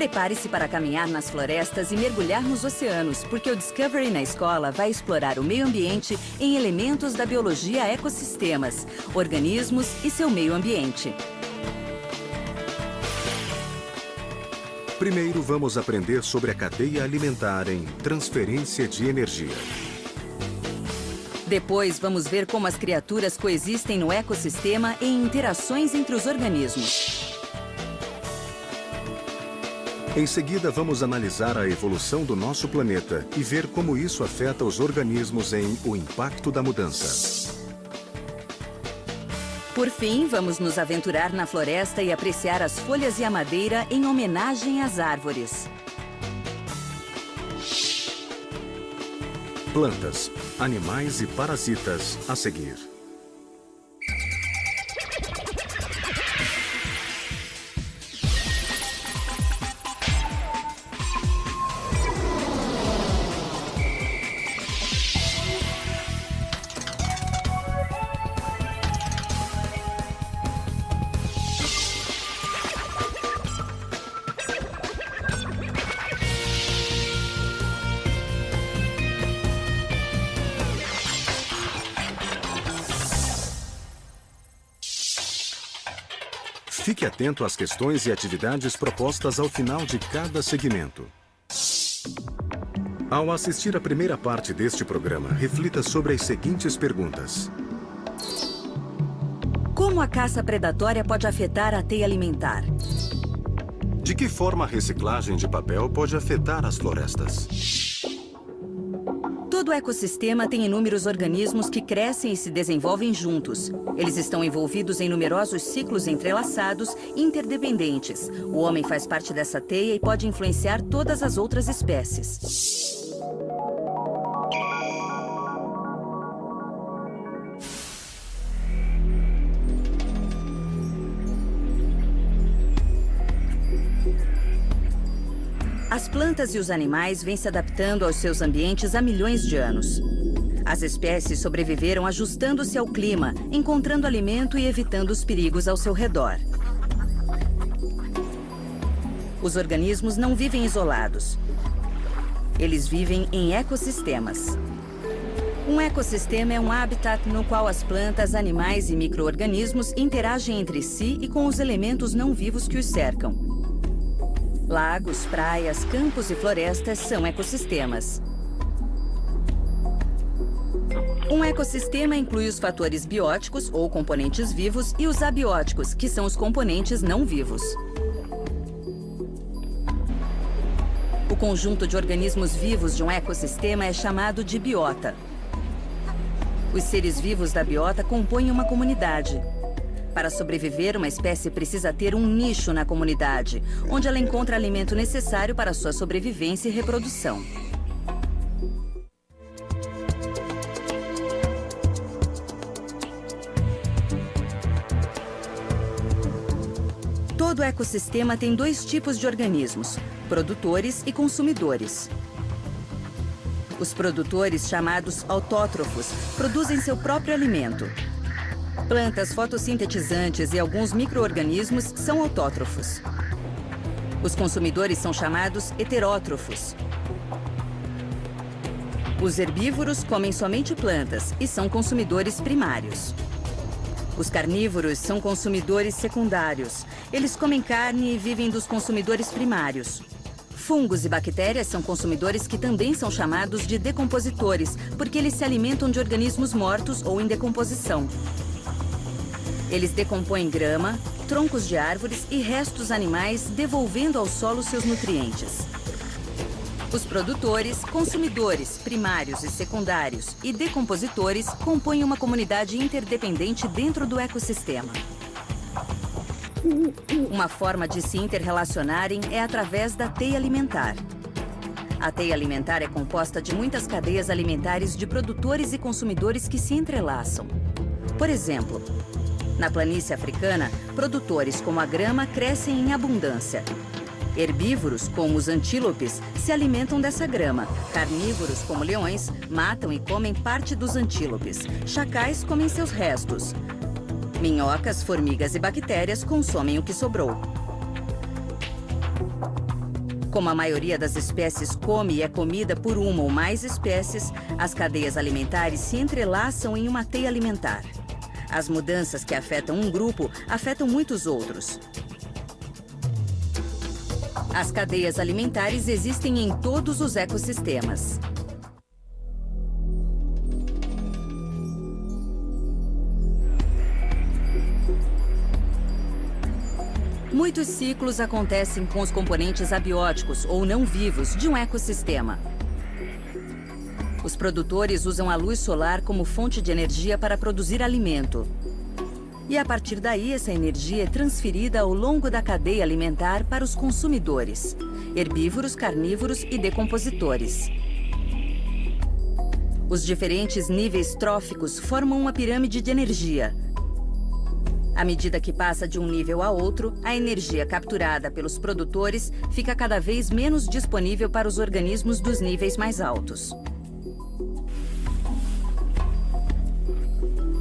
Prepare-se para caminhar nas florestas e mergulhar nos oceanos, porque o Discovery na Escola vai explorar o meio ambiente em elementos da biologia ecossistemas, organismos e seu meio ambiente. Primeiro, vamos aprender sobre a cadeia alimentar em transferência de energia. Depois, vamos ver como as criaturas coexistem no ecossistema em interações entre os organismos. Em seguida, vamos analisar a evolução do nosso planeta e ver como isso afeta os organismos em O Impacto da Mudança. Por fim, vamos nos aventurar na floresta e apreciar as folhas e a madeira em homenagem às árvores. Plantas, animais e parasitas a seguir. Fique atento às questões e atividades propostas ao final de cada segmento. Ao assistir à primeira parte deste programa, reflita sobre as seguintes perguntas. Como a caça predatória pode afetar a teia alimentar? De que forma a reciclagem de papel pode afetar as florestas? Todo ecossistema tem inúmeros organismos que crescem e se desenvolvem juntos. Eles estão envolvidos em numerosos ciclos entrelaçados e interdependentes. O homem faz parte dessa teia e pode influenciar todas as outras espécies. As plantas e os animais vêm se adaptando aos seus ambientes há milhões de anos. As espécies sobreviveram ajustando-se ao clima, encontrando alimento e evitando os perigos ao seu redor. Os organismos não vivem isolados. Eles vivem em ecossistemas. Um ecossistema é um habitat no qual as plantas, animais e micro-organismos interagem entre si e com os elementos não vivos que os cercam. Lagos, praias, campos e florestas são ecossistemas. Um ecossistema inclui os fatores bióticos, ou componentes vivos, e os abióticos, que são os componentes não vivos. O conjunto de organismos vivos de um ecossistema é chamado de biota. Os seres vivos da biota compõem uma comunidade. Para sobreviver, uma espécie precisa ter um nicho na comunidade, onde ela encontra alimento necessário para sua sobrevivência e reprodução. Todo ecossistema tem dois tipos de organismos, produtores e consumidores. Os produtores, chamados autótrofos, produzem seu próprio alimento. Plantas fotossintetizantes e alguns micro-organismos são autótrofos. Os consumidores são chamados heterótrofos. Os herbívoros comem somente plantas e são consumidores primários. Os carnívoros são consumidores secundários. Eles comem carne e vivem dos consumidores primários. Fungos e bactérias são consumidores que também são chamados de decompositores, porque eles se alimentam de organismos mortos ou em decomposição. Eles decompõem grama, troncos de árvores e restos animais, devolvendo ao solo seus nutrientes. Os produtores, consumidores, primários e secundários e decompositores compõem uma comunidade interdependente dentro do ecossistema. Uma forma de se interrelacionarem é através da teia alimentar. A teia alimentar é composta de muitas cadeias alimentares de produtores e consumidores que se entrelaçam. Por exemplo, na planície africana, produtores como a grama crescem em abundância. Herbívoros, como os antílopes, se alimentam dessa grama. Carnívoros, como leões, matam e comem parte dos antílopes. Chacais comem seus restos. Minhocas, formigas e bactérias consomem o que sobrou. Como a maioria das espécies come e é comida por uma ou mais espécies, as cadeias alimentares se entrelaçam em uma teia alimentar. As mudanças que afetam um grupo afetam muitos outros. As cadeias alimentares existem em todos os ecossistemas. Muitos ciclos acontecem com os componentes abióticos ou não vivos de um ecossistema. Os produtores usam a luz solar como fonte de energia para produzir alimento. E a partir daí, essa energia é transferida ao longo da cadeia alimentar para os consumidores, herbívoros, carnívoros e decompositores. Os diferentes níveis tróficos formam uma pirâmide de energia. À medida que passa de um nível a outro, a energia capturada pelos produtores fica cada vez menos disponível para os organismos dos níveis mais altos.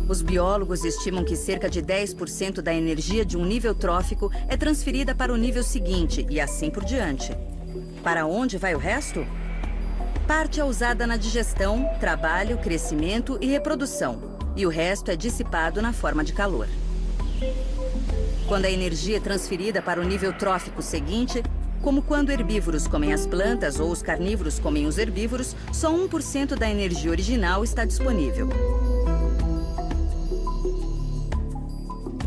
Os biólogos estimam que cerca de 10% da energia de um nível trófico é transferida para o nível seguinte e assim por diante. Para onde vai o resto? Parte é usada na digestão, trabalho, crescimento e reprodução, e o resto é dissipado na forma de calor. Quando a energia é transferida para o nível trófico seguinte, como quando herbívoros comem as plantas ou os carnívoros comem os herbívoros, só 1% da energia original está disponível.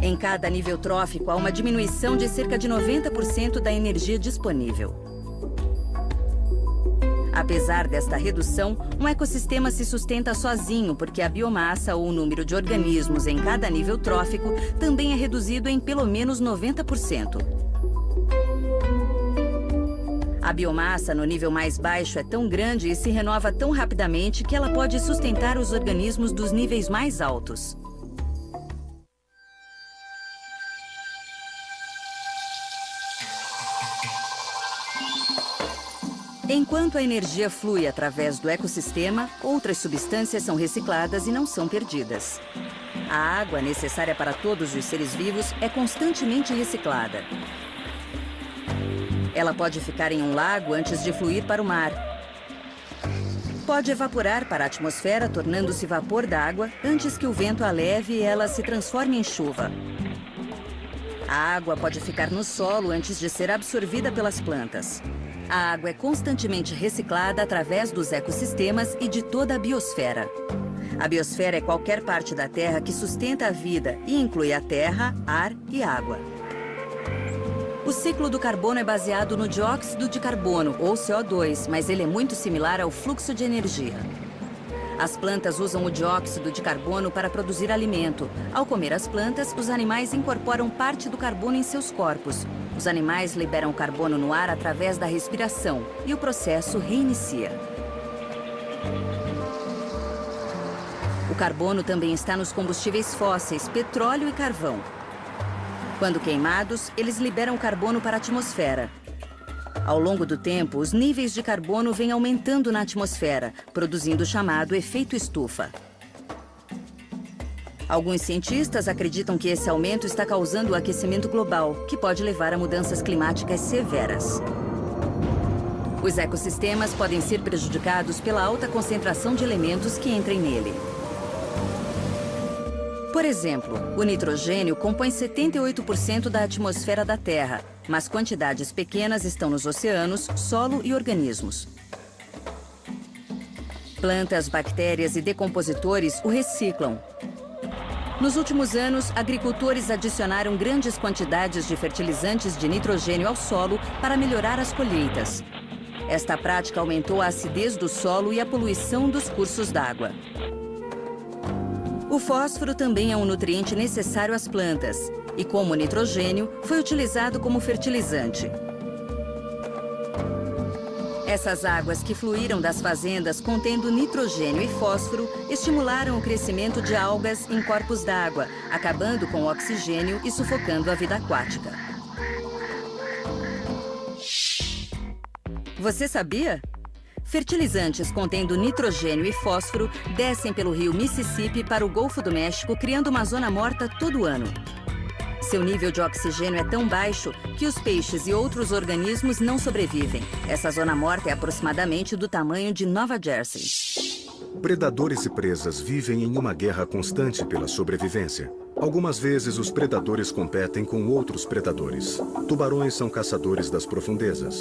Em cada nível trófico, há uma diminuição de cerca de 90% da energia disponível. Apesar desta redução, um ecossistema se sustenta sozinho porque a biomassa ou o número de organismos em cada nível trófico também é reduzido em pelo menos 90%. A biomassa no nível mais baixo é tão grande e se renova tão rapidamente que ela pode sustentar os organismos dos níveis mais altos. Enquanto a energia flui através do ecossistema, outras substâncias são recicladas e não são perdidas. A água, necessária para todos os seres vivos, é constantemente reciclada. Ela pode ficar em um lago antes de fluir para o mar. Pode evaporar para a atmosfera, tornando-se vapor d'água antes que o vento a leve e ela se transforme em chuva. A água pode ficar no solo antes de ser absorvida pelas plantas. A água é constantemente reciclada através dos ecossistemas e de toda a biosfera. A biosfera é qualquer parte da Terra que sustenta a vida e inclui a terra, ar e água. O ciclo do carbono é baseado no dióxido de carbono, ou CO2, mas ele é muito similar ao fluxo de energia. As plantas usam o dióxido de carbono para produzir alimento. Ao comer as plantas, os animais incorporam parte do carbono em seus corpos. Os animais liberam carbono no ar através da respiração e o processo reinicia. O carbono também está nos combustíveis fósseis, petróleo e carvão. Quando queimados, eles liberam carbono para a atmosfera. Ao longo do tempo, os níveis de carbono vêm aumentando na atmosfera, produzindo o chamado efeito estufa. Alguns cientistas acreditam que esse aumento está causando o aquecimento global, que pode levar a mudanças climáticas severas. Os ecossistemas podem ser prejudicados pela alta concentração de elementos que entrem nele. Por exemplo, o nitrogênio compõe 78% da atmosfera da Terra, mas quantidades pequenas estão nos oceanos, solo e organismos. Plantas, bactérias e decompositores o reciclam. Nos últimos anos, agricultores adicionaram grandes quantidades de fertilizantes de nitrogênio ao solo para melhorar as colheitas. Esta prática aumentou a acidez do solo e a poluição dos cursos d'água. O fósforo também é um nutriente necessário às plantas e, como o nitrogênio, foi utilizado como fertilizante. Essas águas que fluíram das fazendas contendo nitrogênio e fósforo estimularam o crescimento de algas em corpos d'água, acabando com o oxigênio e sufocando a vida aquática. Você sabia? Fertilizantes contendo nitrogênio e fósforo descem pelo rio Mississippi para o Golfo do México, criando uma zona morta todo ano. Seu nível de oxigênio é tão baixo que os peixes e outros organismos não sobrevivem. Essa zona morta é aproximadamente do tamanho de Nova Jersey. Predadores e presas vivem em uma guerra constante pela sobrevivência. Algumas vezes os predadores competem com outros predadores. Tubarões são caçadores das profundezas.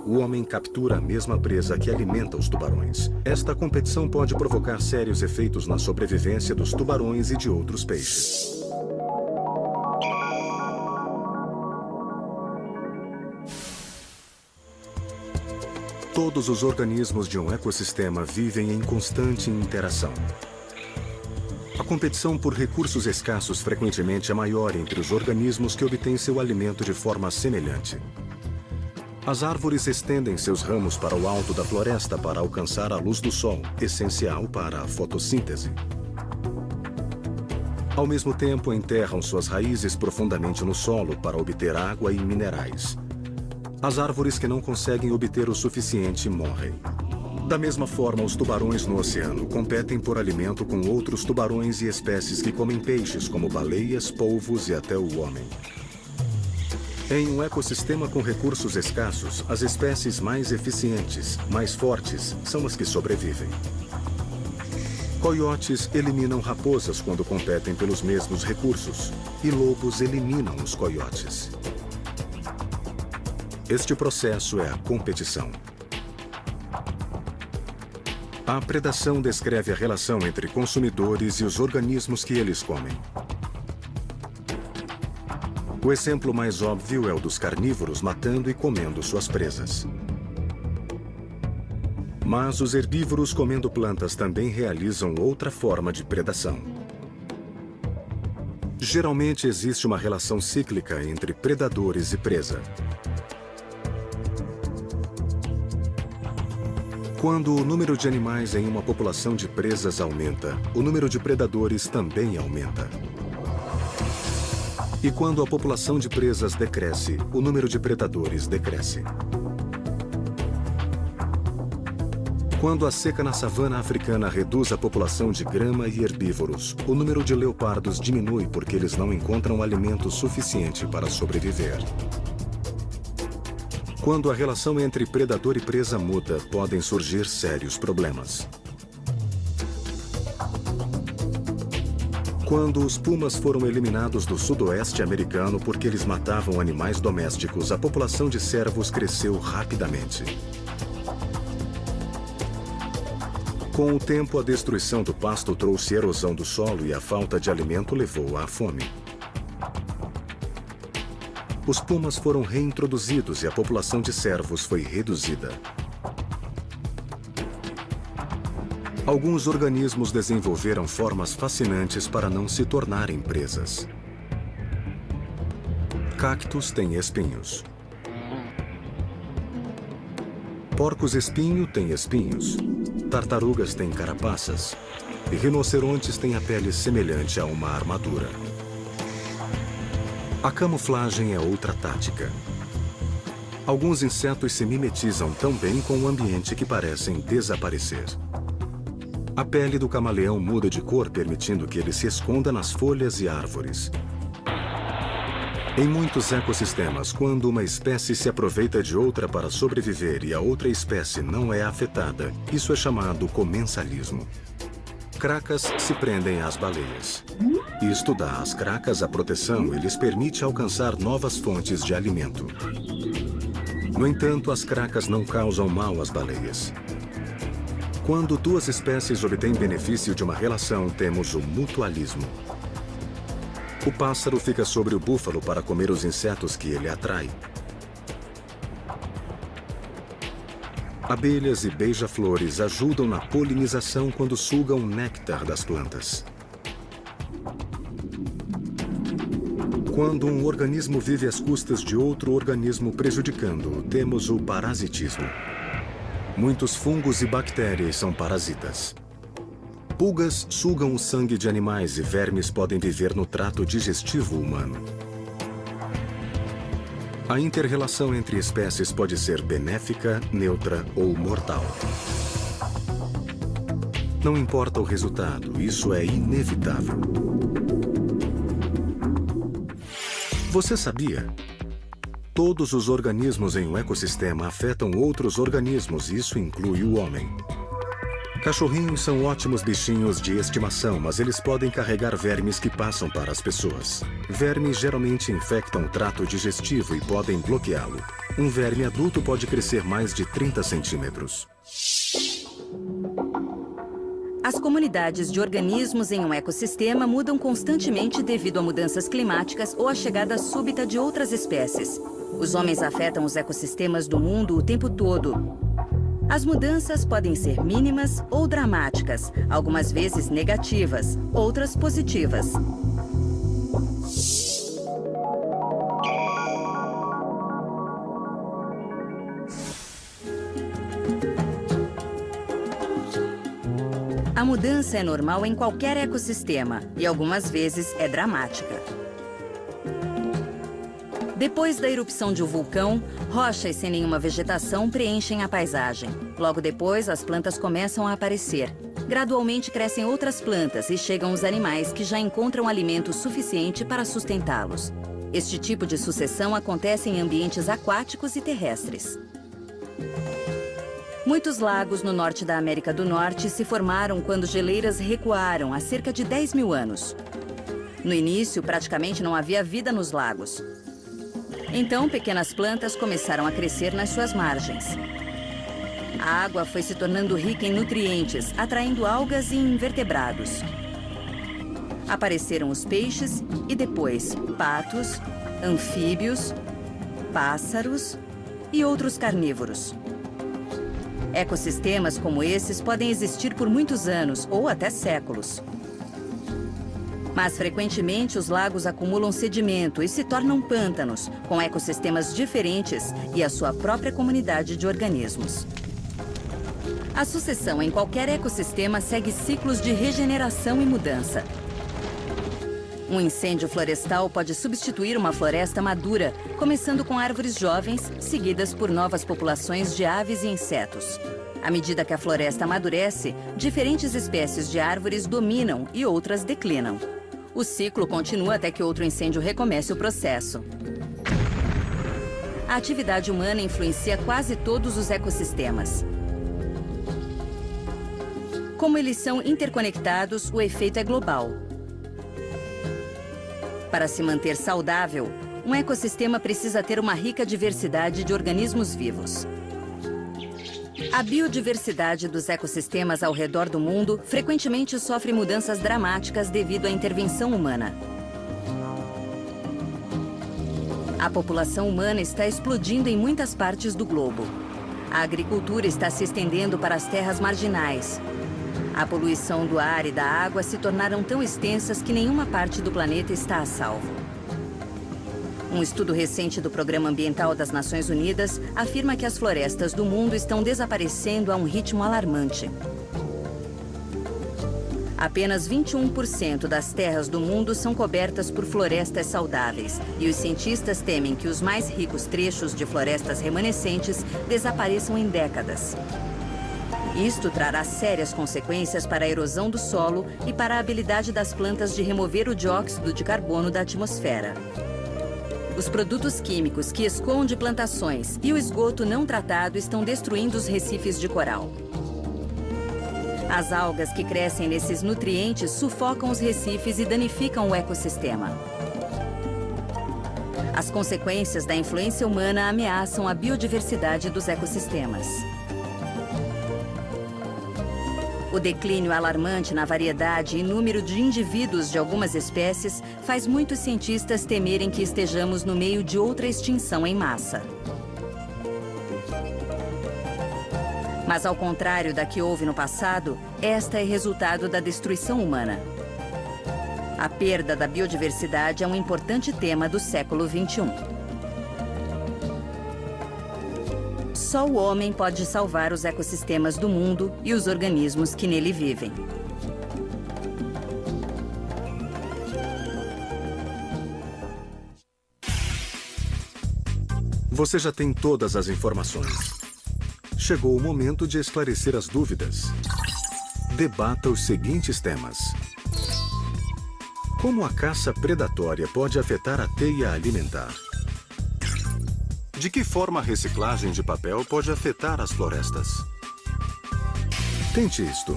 O homem captura a mesma presa que alimenta os tubarões. Esta competição pode provocar sérios efeitos na sobrevivência dos tubarões e de outros peixes. Todos os organismos de um ecossistema vivem em constante interação. A competição por recursos escassos frequentemente é maior entre os organismos que obtêm seu alimento de forma semelhante. As árvores estendem seus ramos para o alto da floresta para alcançar a luz do sol, essencial para a fotossíntese. Ao mesmo tempo, enterram suas raízes profundamente no solo para obter água e minerais. As árvores que não conseguem obter o suficiente morrem. Da mesma forma, os tubarões no oceano competem por alimento com outros tubarões e espécies que comem peixes, como baleias, polvos e até o homem. Em um ecossistema com recursos escassos, as espécies mais eficientes, mais fortes, são as que sobrevivem. Coiotes eliminam raposas quando competem pelos mesmos recursos, e lobos eliminam os coiotes. Este processo é a competição. A predação descreve a relação entre consumidores e os organismos que eles comem. O exemplo mais óbvio é o dos carnívoros matando e comendo suas presas. Mas os herbívoros comendo plantas também realizam outra forma de predação. Geralmente existe uma relação cíclica entre predadores e presa. Quando o número de animais em uma população de presas aumenta, o número de predadores também aumenta. E quando a população de presas decresce, o número de predadores decresce. Quando a seca na savana africana reduz a população de grama e herbívoros, o número de leopardos diminui porque eles não encontram alimento suficiente para sobreviver. Quando a relação entre predador e presa muda, podem surgir sérios problemas. Quando os pumas foram eliminados do sudoeste americano porque eles matavam animais domésticos, a população de cervos cresceu rapidamente. Com o tempo, a destruição do pasto trouxe erosão do solo e a falta de alimento levou à fome. Os pumas foram reintroduzidos e a população de cervos foi reduzida. Alguns organismos desenvolveram formas fascinantes para não se tornarem presas. Cactos têm espinhos. Porcos-espinho têm espinhos. Tartarugas têm carapaças. E rinocerontes têm a pele semelhante a uma armadura. A camuflagem é outra tática. Alguns insetos se mimetizam tão bem com o ambiente que parecem desaparecer. A pele do camaleão muda de cor, permitindo que ele se esconda nas folhas e árvores. Em muitos ecossistemas, quando uma espécie se aproveita de outra para sobreviver e a outra espécie não é afetada, isso é chamado comensalismo. Cracas se prendem às baleias. Isto dá às cracas a proteção e lhes permite alcançar novas fontes de alimento. No entanto, as cracas não causam mal às baleias. Quando duas espécies obtêm benefício de uma relação, temos o mutualismo. O pássaro fica sobre o búfalo para comer os insetos que ele atrai. Abelhas e beija-flores ajudam na polinização quando sugam o néctar das plantas. Quando um organismo vive às custas de outro organismo prejudicando-o, temos o parasitismo. Muitos fungos e bactérias são parasitas. Pulgas sugam o sangue de animais e vermes podem viver no trato digestivo humano. A inter-relação entre espécies pode ser benéfica, neutra ou mortal. Não importa o resultado, isso é inevitável. Você sabia? Todos os organismos em um ecossistema afetam outros organismos, e isso inclui o homem. Cachorrinhos são ótimos bichinhos de estimação, mas eles podem carregar vermes que passam para as pessoas. Vermes geralmente infectam o trato digestivo e podem bloqueá-lo. Um verme adulto pode crescer mais de 30 centímetros. As comunidades de organismos em um ecossistema mudam constantemente devido a mudanças climáticas ou à chegada súbita de outras espécies. Os homens afetam os ecossistemas do mundo o tempo todo. As mudanças podem ser mínimas ou dramáticas, algumas vezes negativas, outras positivas. A mudança é normal em qualquer ecossistema e algumas vezes é dramática. Depois da erupção de um vulcão, rochas sem nenhuma vegetação preenchem a paisagem. Logo depois, as plantas começam a aparecer. Gradualmente crescem outras plantas e chegam os animais que já encontram alimento suficiente para sustentá-los. Este tipo de sucessão acontece em ambientes aquáticos e terrestres. Muitos lagos no norte da América do Norte se formaram quando geleiras recuaram há cerca de 10 mil anos. No início, praticamente não havia vida nos lagos. Então, pequenas plantas começaram a crescer nas suas margens. A água foi se tornando rica em nutrientes, atraindo algas e invertebrados. Apareceram os peixes e depois patos, anfíbios, pássaros e outros carnívoros. Ecossistemas como esses podem existir por muitos anos ou até séculos. Mas, frequentemente, os lagos acumulam sedimento e se tornam pântanos, com ecossistemas diferentes e a sua própria comunidade de organismos. A sucessão em qualquer ecossistema segue ciclos de regeneração e mudança. Um incêndio florestal pode substituir uma floresta madura, começando com árvores jovens, seguidas por novas populações de aves e insetos. À medida que a floresta amadurece, diferentes espécies de árvores dominam e outras declinam. O ciclo continua até que outro incêndio recomece o processo. A atividade humana influencia quase todos os ecossistemas. Como eles são interconectados, o efeito é global. Para se manter saudável, um ecossistema precisa ter uma rica diversidade de organismos vivos. A biodiversidade dos ecossistemas ao redor do mundo frequentemente sofre mudanças dramáticas devido à intervenção humana. A população humana está explodindo em muitas partes do globo. A agricultura está se estendendo para as terras marginais. A poluição do ar e da água se tornaram tão extensas que nenhuma parte do planeta está a salvo. Um estudo recente do Programa Ambiental das Nações Unidas afirma que as florestas do mundo estão desaparecendo a um ritmo alarmante. Apenas 21% das terras do mundo são cobertas por florestas saudáveis, e os cientistas temem que os mais ricos trechos de florestas remanescentes desapareçam em décadas. Isto trará sérias consequências para a erosão do solo e para a habilidade das plantas de remover o dióxido de carbono da atmosfera. Os produtos químicos que escoam de plantações e o esgoto não tratado estão destruindo os recifes de coral. As algas que crescem nesses nutrientes sufocam os recifes e danificam o ecossistema. As consequências da influência humana ameaçam a biodiversidade dos ecossistemas. O declínio alarmante na variedade e número de indivíduos de algumas espécies faz muitos cientistas temerem que estejamos no meio de outra extinção em massa. Mas, ao contrário da que houve no passado, esta é resultado da destruição humana. A perda da biodiversidade é um importante tema do século XXI. Só o homem pode salvar os ecossistemas do mundo e os organismos que nele vivem. Você já tem todas as informações. Chegou o momento de esclarecer as dúvidas. Debata os seguintes temas. Como a caça predatória pode afetar a teia alimentar? De que forma a reciclagem de papel pode afetar as florestas? Tente isto.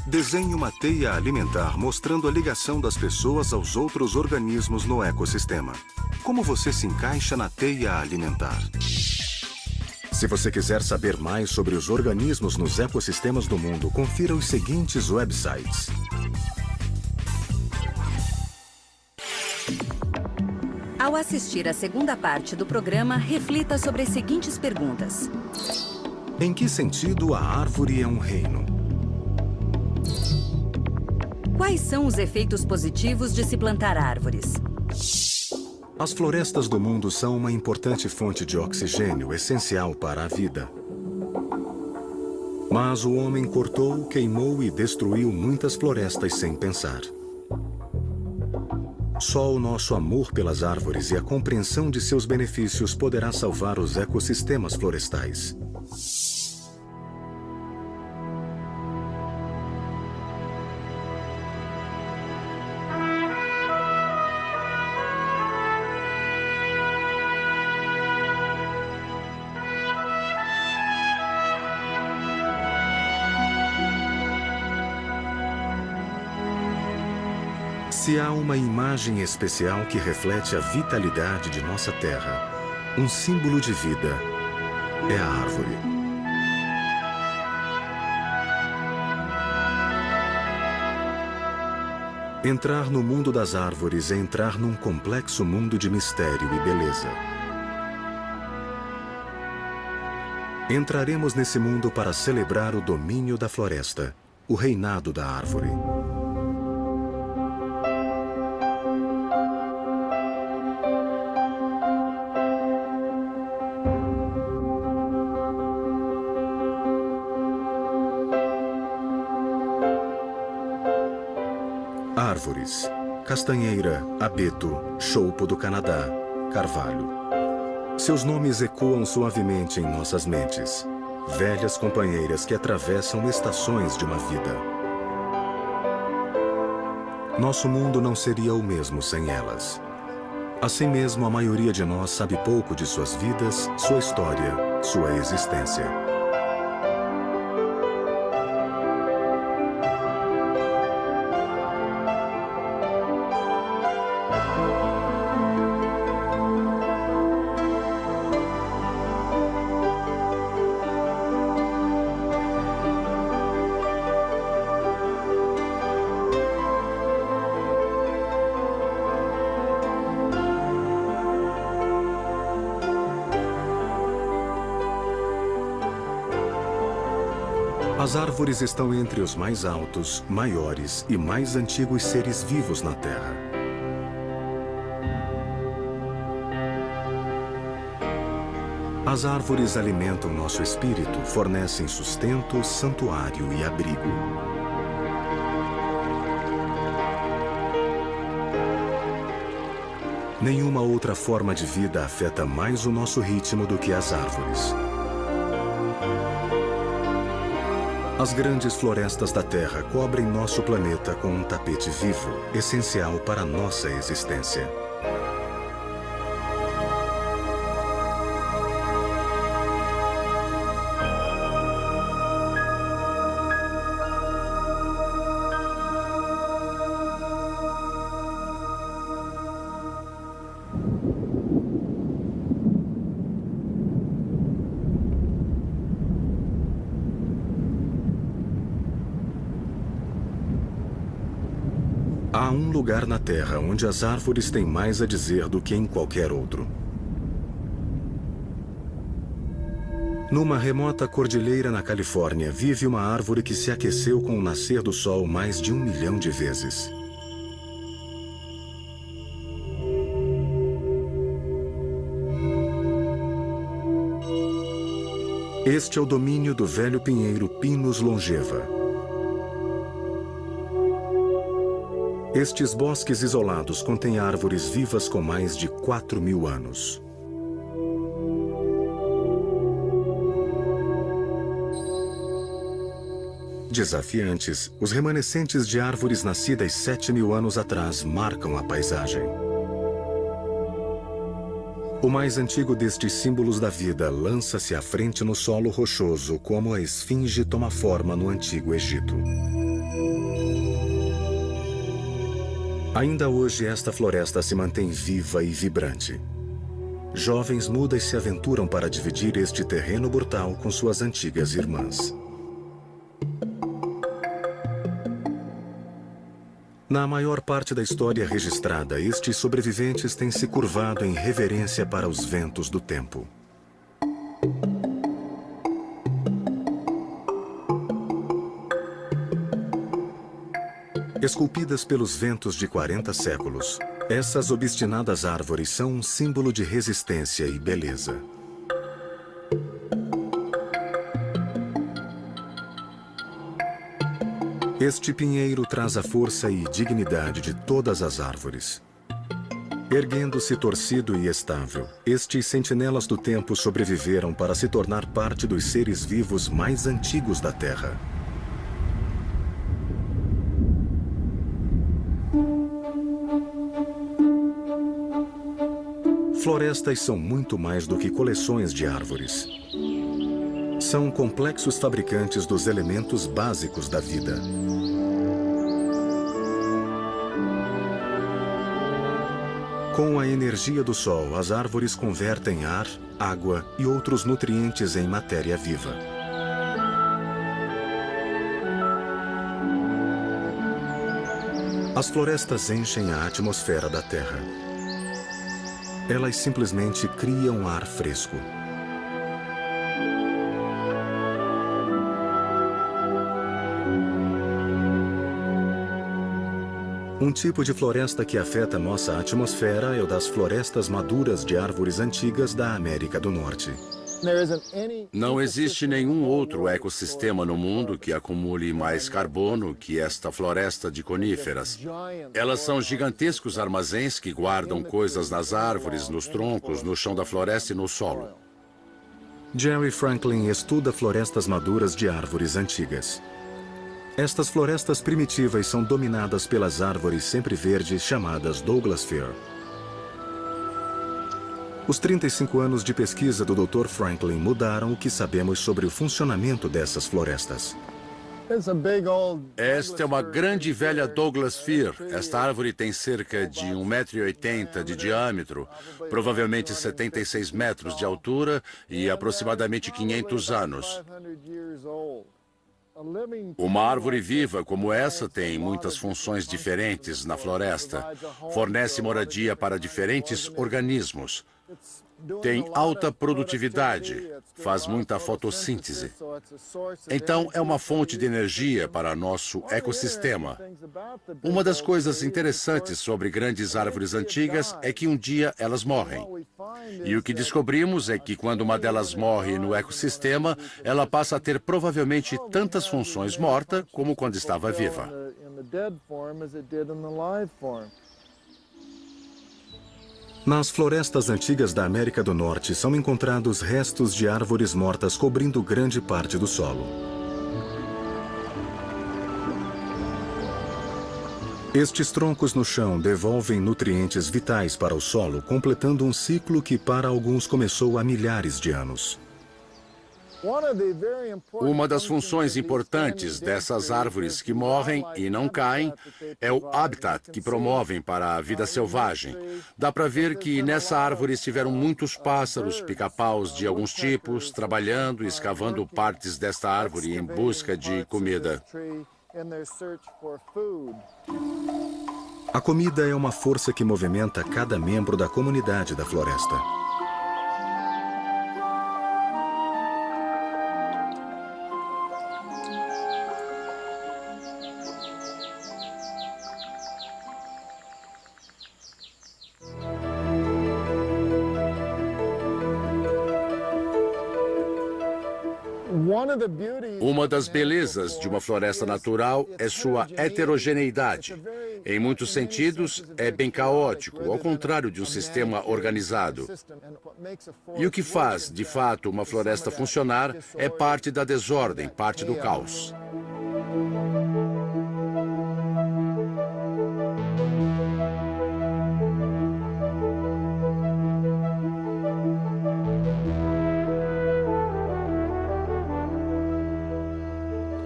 Desenhe uma teia alimentar mostrando a ligação das pessoas aos outros organismos no ecossistema. Como você se encaixa na teia alimentar? Se você quiser saber mais sobre os organismos nos ecossistemas do mundo, confira os seguintes websites. Ao assistir à segunda parte do programa, reflita sobre as seguintes perguntas. Em que sentido a árvore é um reino? Quais são os efeitos positivos de se plantar árvores? As florestas do mundo são uma importante fonte de oxigênio essencial para a vida. Mas o homem cortou, queimou e destruiu muitas florestas sem pensar. Só o nosso amor pelas árvores e a compreensão de seus benefícios poderá salvar os ecossistemas florestais. Se há uma imagem especial que reflete a vitalidade de nossa terra, um símbolo de vida, é a árvore. Entrar no mundo das árvores é entrar num complexo mundo de mistério e beleza. Entraremos nesse mundo para celebrar o domínio da floresta, o reinado da árvore. Árvores: castanheira, abeto, choupo do Canadá, carvalho. Seus nomes ecoam suavemente em nossas mentes. Velhas companheiras que atravessam estações de uma vida. Nosso mundo não seria o mesmo sem elas. Assim mesmo, a maioria de nós sabe pouco de suas vidas, sua história, sua existência. As árvores estão entre os mais altos, maiores e mais antigos seres vivos na Terra. As árvores alimentam nosso espírito, fornecem sustento, santuário e abrigo. Nenhuma outra forma de vida afeta mais o nosso ritmo do que as árvores. As grandes florestas da Terra cobrem nosso planeta com um tapete vivo, essencial para a nossa existência. Há um lugar na Terra onde as árvores têm mais a dizer do que em qualquer outro. Numa remota cordilheira na Califórnia, vive uma árvore que se aqueceu com o nascer do sol mais de 1 milhão de vezes. Este é o domínio do velho pinheiro Pinus longeva. Estes bosques isolados contêm árvores vivas com mais de 4.000 anos. Desafiantes, os remanescentes de árvores nascidas 7.000 anos atrás marcam a paisagem. O mais antigo destes símbolos da vida lança-se à frente no solo rochoso como a esfinge toma forma no Antigo Egito. Ainda hoje esta floresta se mantém viva e vibrante. Jovens mudas se aventuram para dividir este terreno brutal com suas antigas irmãs. Na maior parte da história registrada, estes sobreviventes têm se curvado em reverência para os ventos do tempo. Esculpidas pelos ventos de 40 séculos, essas obstinadas árvores são um símbolo de resistência e beleza. Este pinheiro traz a força e dignidade de todas as árvores. Erguendo-se torcido e estável, estes sentinelas do tempo sobreviveram para se tornar parte dos seres vivos mais antigos da Terra. Florestas são muito mais do que coleções de árvores. São complexos fabricantes dos elementos básicos da vida. Com a energia do sol, as árvores convertem ar, água e outros nutrientes em matéria viva. As florestas enchem a atmosfera da Terra. Elas simplesmente criam ar fresco. Um tipo de floresta que afeta nossa atmosfera é o das florestas maduras de árvores antigas da América do Norte. Não existe nenhum outro ecossistema no mundo que acumule mais carbono que esta floresta de coníferas. Elas são gigantescos armazéns que guardam coisas nas árvores, nos troncos, no chão da floresta e no solo. Jerry Franklin estuda florestas maduras de árvores antigas. Estas florestas primitivas são dominadas pelas árvores sempre verdes chamadas Douglas Fir. Os 35 anos de pesquisa do Dr. Franklin mudaram o que sabemos sobre o funcionamento dessas florestas. Esta é uma grande e velha Douglas Fir. Esta árvore tem cerca de 1,80 m de diâmetro, provavelmente 76 metros de altura e aproximadamente 500 anos. Uma árvore viva como essa tem muitas funções diferentes na floresta. Fornece moradia para diferentes organismos. Tem alta produtividade, faz muita fotossíntese. Então, é uma fonte de energia para nosso ecossistema. Uma das coisas interessantes sobre grandes árvores antigas é que um dia elas morrem. E o que descobrimos é que quando uma delas morre no ecossistema, ela passa a ter provavelmente tantas funções morta como quando estava viva. Nas florestas antigas da América do Norte são encontrados restos de árvores mortas cobrindo grande parte do solo. Estes troncos no chão devolvem nutrientes vitais para o solo, completando um ciclo que para alguns começou há milhares de anos. Uma das funções importantes dessas árvores que morrem e não caem é o habitat que promovem para a vida selvagem. Dá para ver que nessa árvore estiveram muitos pássaros, pica-paus de alguns tipos, trabalhando e escavando partes desta árvore em busca de comida. A comida é uma força que movimenta cada membro da comunidade da floresta. Uma das belezas de uma floresta natural é sua heterogeneidade. Em muitos sentidos, é bem caótico, ao contrário de um sistema organizado. E o que faz, de fato, uma floresta funcionar é parte da desordem, parte do caos.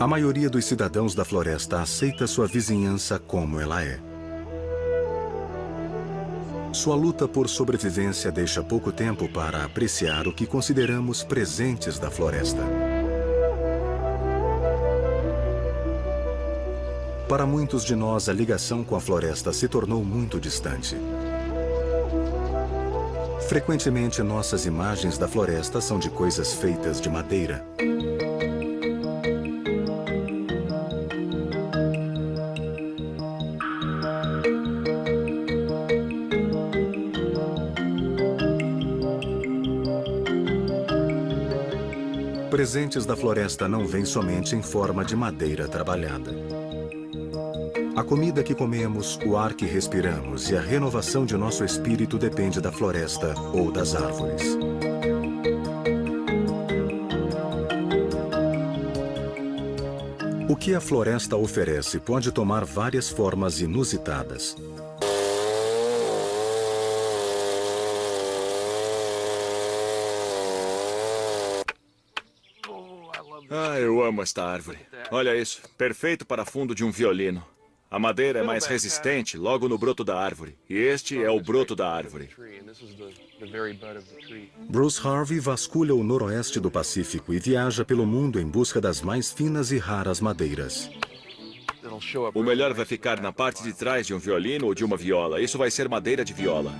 A maioria dos cidadãos da floresta aceita sua vizinhança como ela é. Sua luta por sobrevivência deixa pouco tempo para apreciar o que consideramos presentes da floresta. Para muitos de nós, a ligação com a floresta se tornou muito distante. Frequentemente, nossas imagens da floresta são de coisas feitas de madeira. Presentes da floresta não vêm somente em forma de madeira trabalhada. A comida que comemos, o ar que respiramos e a renovação de nosso espírito depende da floresta ou das árvores. O que a floresta oferece pode tomar várias formas inusitadas. Ah, eu amo esta árvore. Olha isso, perfeito para fundo de um violino. A madeira é mais resistente logo no broto da árvore. E este é o broto da árvore. Bruce Harvey vasculha o noroeste do Pacífico e viaja pelo mundo em busca das mais finas e raras madeiras. O melhor vai ficar na parte de trás de um violino ou de uma viola. Isso vai ser madeira de viola.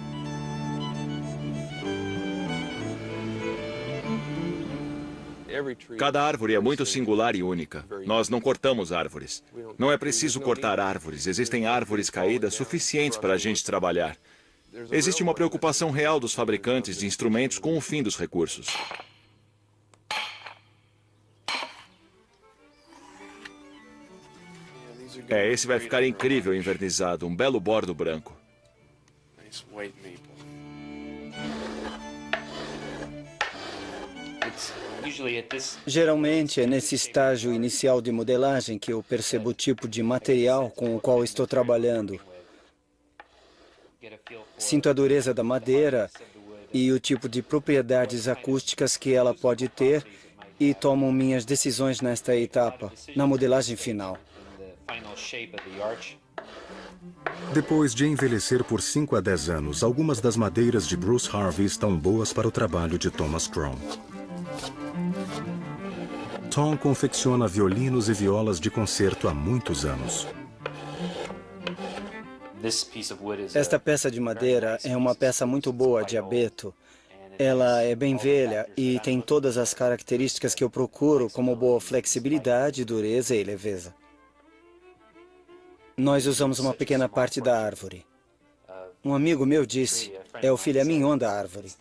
Cada árvore é muito singular e única. Nós não cortamos árvores. Não é preciso cortar árvores. Existem árvores caídas suficientes para a gente trabalhar. Existe uma preocupação real dos fabricantes de instrumentos com o fim dos recursos. Esse vai ficar incrível envernizado. Um belo bordo branco. Geralmente é nesse estágio inicial de modelagem que eu percebo o tipo de material com o qual estou trabalhando. Sinto a dureza da madeira e o tipo de propriedades acústicas que ela pode ter e tomo minhas decisões nesta etapa, na modelagem final. Depois de envelhecer por 5 a 10 anos, algumas das madeiras de Bruce Harvey estão boas para o trabalho de Thomas Crown. Tom confecciona violinos e violas de concerto há muitos anos. Esta peça de madeira é uma peça muito boa de abeto. Ela é bem velha e tem todas as características que eu procuro, como boa flexibilidade, dureza e leveza. Nós usamos uma pequena parte da árvore. Um amigo meu disse, é o filé mignon da árvore.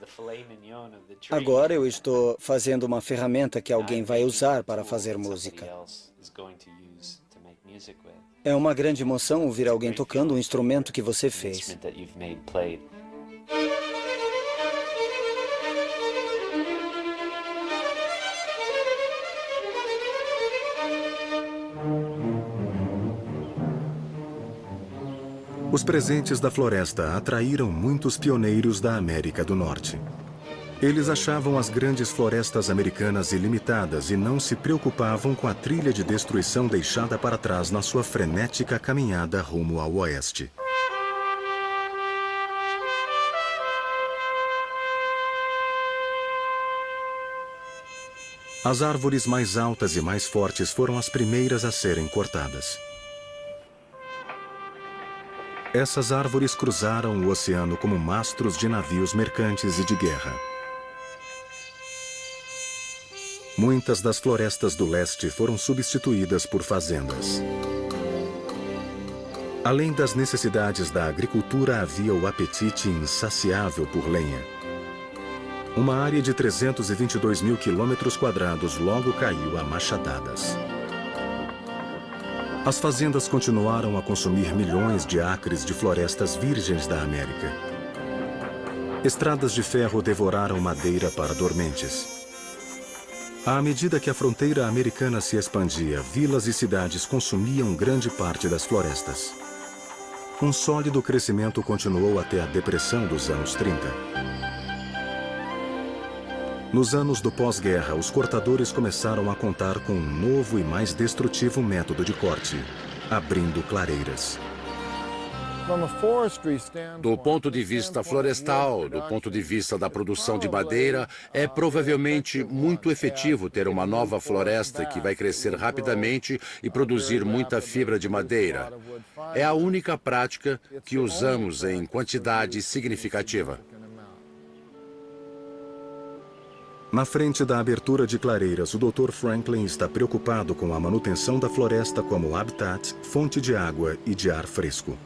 Agora eu estou fazendo uma ferramenta que alguém vai usar para fazer música. É uma grande emoção ouvir alguém tocando um instrumento que você fez. Os presentes da floresta atraíram muitos pioneiros da América do Norte. Eles achavam as grandes florestas americanas ilimitadas e não se preocupavam com a trilha de destruição deixada para trás na sua frenética caminhada rumo ao oeste. As árvores mais altas e mais fortes foram as primeiras a serem cortadas. Essas árvores cruzaram o oceano como mastros de navios mercantes e de guerra. Muitas das florestas do leste foram substituídas por fazendas. Além das necessidades da agricultura, havia o apetite insaciável por lenha. Uma área de 322 mil quilômetros quadrados logo caiu a machadadas. As fazendas continuaram a consumir milhões de acres de florestas virgens da América. Estradas de ferro devoraram madeira para dormentes. À medida que a fronteira americana se expandia, vilas e cidades consumiam grande parte das florestas. Um sólido crescimento continuou até a depressão dos anos 30. Nos anos do pós-guerra, os cortadores começaram a contar com um novo e mais destrutivo método de corte, abrindo clareiras. Do ponto de vista florestal, do ponto de vista da produção de madeira, é provavelmente muito efetivo ter uma nova floresta que vai crescer rapidamente e produzir muita fibra de madeira. É a única prática que usamos em quantidade significativa. Na frente da abertura de clareiras, o Dr. Franklin está preocupado com a manutenção da floresta como habitat, fonte de água e de ar fresco.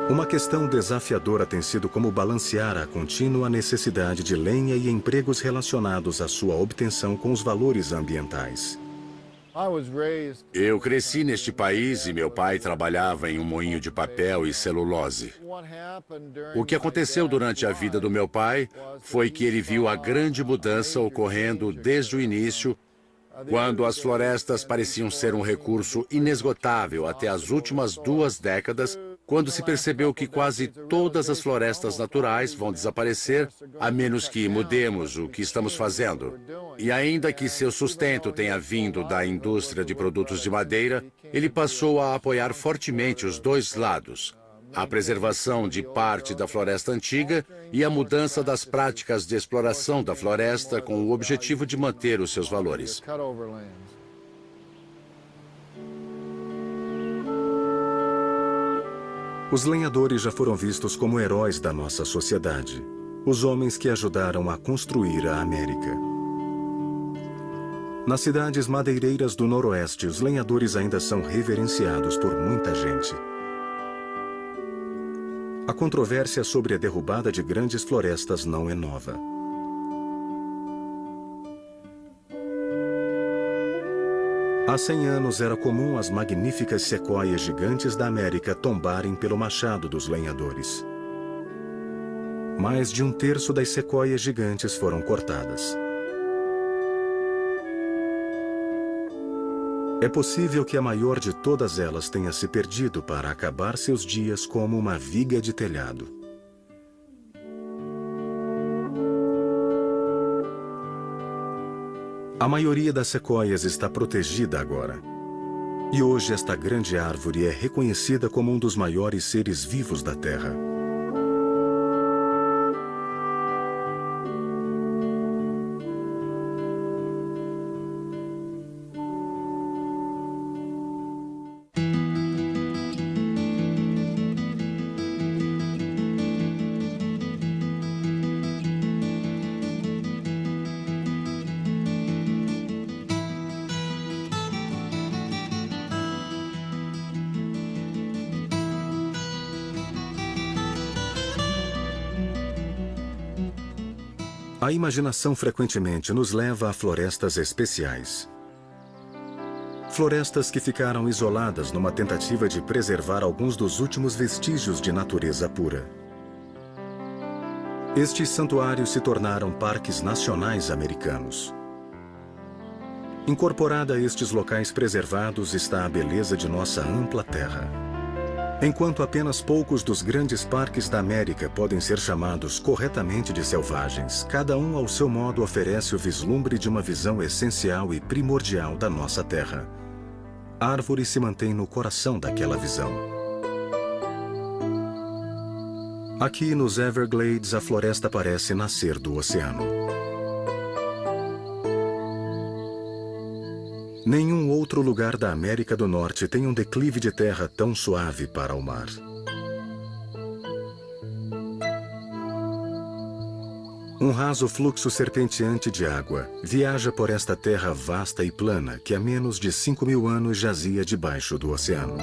Uma questão desafiadora tem sido como balancear a contínua necessidade de lenha e empregos relacionados à sua obtenção com os valores ambientais. Eu cresci neste país e meu pai trabalhava em um moinho de papel e celulose. O que aconteceu durante a vida do meu pai foi que ele viu a grande mudança ocorrendo desde o início, quando as florestas pareciam ser um recurso inesgotável até as últimas 2 décadas, quando se percebeu que quase todas as florestas naturais vão desaparecer, a menos que mudemos o que estamos fazendo. E ainda que seu sustento tenha vindo da indústria de produtos de madeira, ele passou a apoiar fortemente os 2 lados: a preservação de parte da floresta antiga e a mudança das práticas de exploração da floresta com o objetivo de manter os seus valores. Os lenhadores já foram vistos como heróis da nossa sociedade, os homens que ajudaram a construir a América. Nas cidades madeireiras do Noroeste, os lenhadores ainda são reverenciados por muita gente. A controvérsia sobre a derrubada de grandes florestas não é nova. Há 100 anos era comum as magníficas sequoias gigantes da América tombarem pelo machado dos lenhadores. Mais de 1/3 das sequoias gigantes foram cortadas. É possível que a maior de todas elas tenha se perdido para acabar seus dias como uma viga de telhado. A maioria das sequoias está protegida agora. E hoje esta grande árvore é reconhecida como um dos maiores seres vivos da Terra. A imaginação frequentemente nos leva a florestas especiais. Florestas que ficaram isoladas numa tentativa de preservar alguns dos últimos vestígios de natureza pura. Estes santuários se tornaram parques nacionais americanos. Incorporada a estes locais preservados está a beleza de nossa ampla terra. Enquanto apenas poucos dos grandes parques da América podem ser chamados corretamente de selvagens, cada um ao seu modo oferece o vislumbre de uma visão essencial e primordial da nossa terra. A árvore se mantém no coração daquela visão. Aqui nos Everglades, a floresta parece nascer do oceano. Nenhum outro lugar da América do Norte tem um declive de terra tão suave para o mar. Um raso fluxo serpenteante de água viaja por esta terra vasta e plana que há menos de 5.000 anos jazia debaixo do oceano.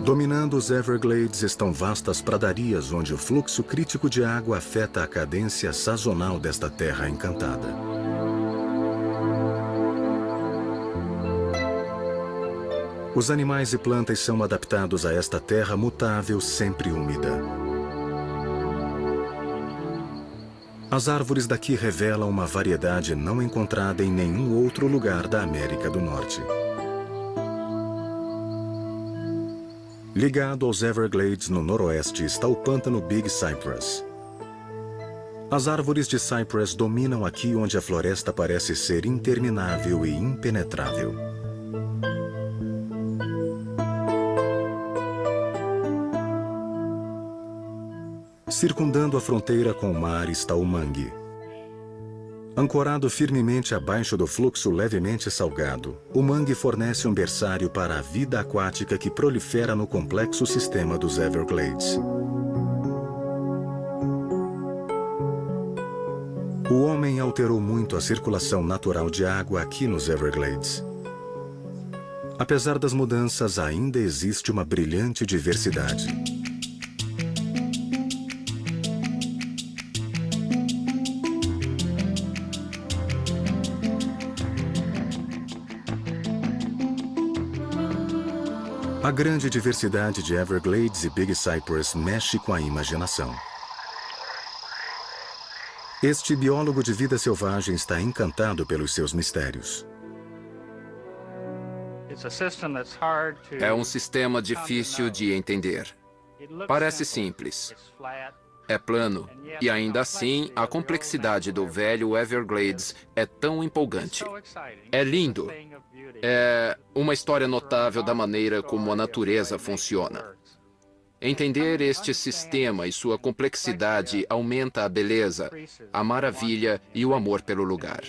Dominando os Everglades estão vastas pradarias onde o fluxo crítico de água afeta a cadência sazonal desta terra encantada. Os animais e plantas são adaptados a esta terra mutável, sempre úmida. As árvores daqui revelam uma variedade não encontrada em nenhum outro lugar da América do Norte. Ligado aos Everglades no noroeste está o pântano Big Cypress. As árvores de Cypress dominam aqui onde a floresta parece ser interminável e impenetrável. Circundando a fronteira com o mar está o mangue. Ancorado firmemente abaixo do fluxo levemente salgado, o mangue fornece um berçário para a vida aquática que prolifera no complexo sistema dos Everglades. O homem alterou muito a circulação natural de água aqui nos Everglades. Apesar das mudanças, ainda existe uma brilhante diversidade. A grande diversidade de Everglades e Big Cypress mexe com a imaginação. Este biólogo de vida selvagem está encantado pelos seus mistérios. É um sistema difícil de entender. Parece simples. É plano, e ainda assim, a complexidade do velho Everglades é tão empolgante. É lindo. É uma história notável da maneira como a natureza funciona. Entender este sistema e sua complexidade aumenta a beleza, a maravilha e o amor pelo lugar.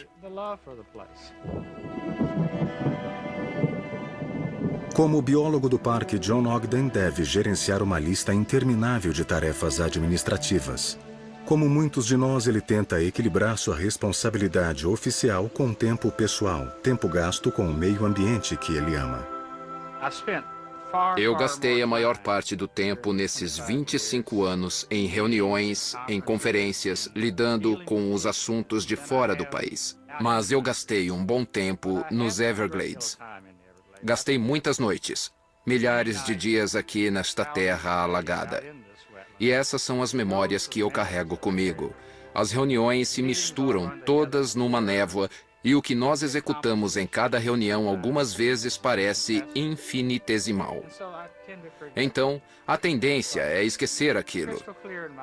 Como biólogo do parque, John Ogden deve gerenciar uma lista interminável de tarefas administrativas. Como muitos de nós, ele tenta equilibrar sua responsabilidade oficial com o tempo pessoal, tempo gasto com o meio ambiente que ele ama. Eu gastei a maior parte do tempo nesses 25 anos em reuniões, em conferências, lidando com os assuntos de fora do país. Mas eu gastei um bom tempo nos Everglades. Gastei muitas noites, milhares de dias aqui nesta terra alagada. E essas são as memórias que eu carrego comigo. As reuniões se misturam todas numa névoa e o que nós executamos em cada reunião algumas vezes parece infinitesimal. Então, a tendência é esquecer aquilo.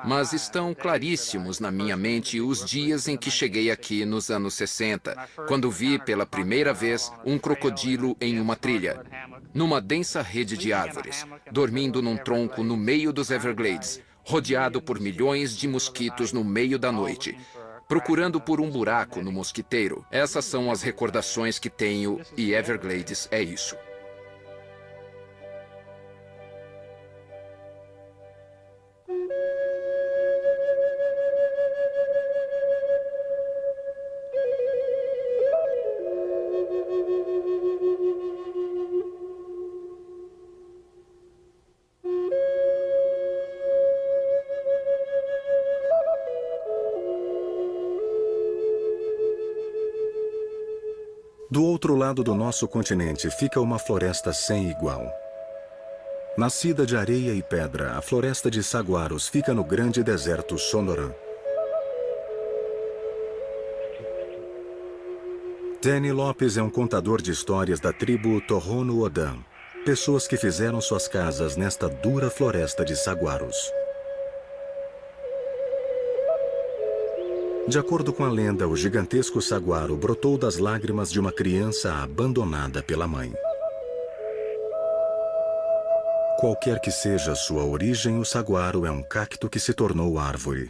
Mas estão claríssimos na minha mente os dias em que cheguei aqui nos anos 60, quando vi pela primeira vez um crocodilo em uma trilha, numa densa rede de árvores, dormindo num tronco no meio dos Everglades, rodeado por milhões de mosquitos no meio da noite, procurando por um buraco no mosquiteiro. Essas são as recordações que tenho e Everglades é isso. Do outro lado do nosso continente fica uma floresta sem igual. Nascida de areia e pedra, a floresta de saguaros fica no grande deserto Sonoran. Danny Lopes é um contador de histórias da tribo Tohono O'odham, pessoas que fizeram suas casas nesta dura floresta de saguaros. De acordo com a lenda, o gigantesco saguaro brotou das lágrimas de uma criança abandonada pela mãe. Qualquer que seja sua origem, o saguaro é um cacto que se tornou árvore.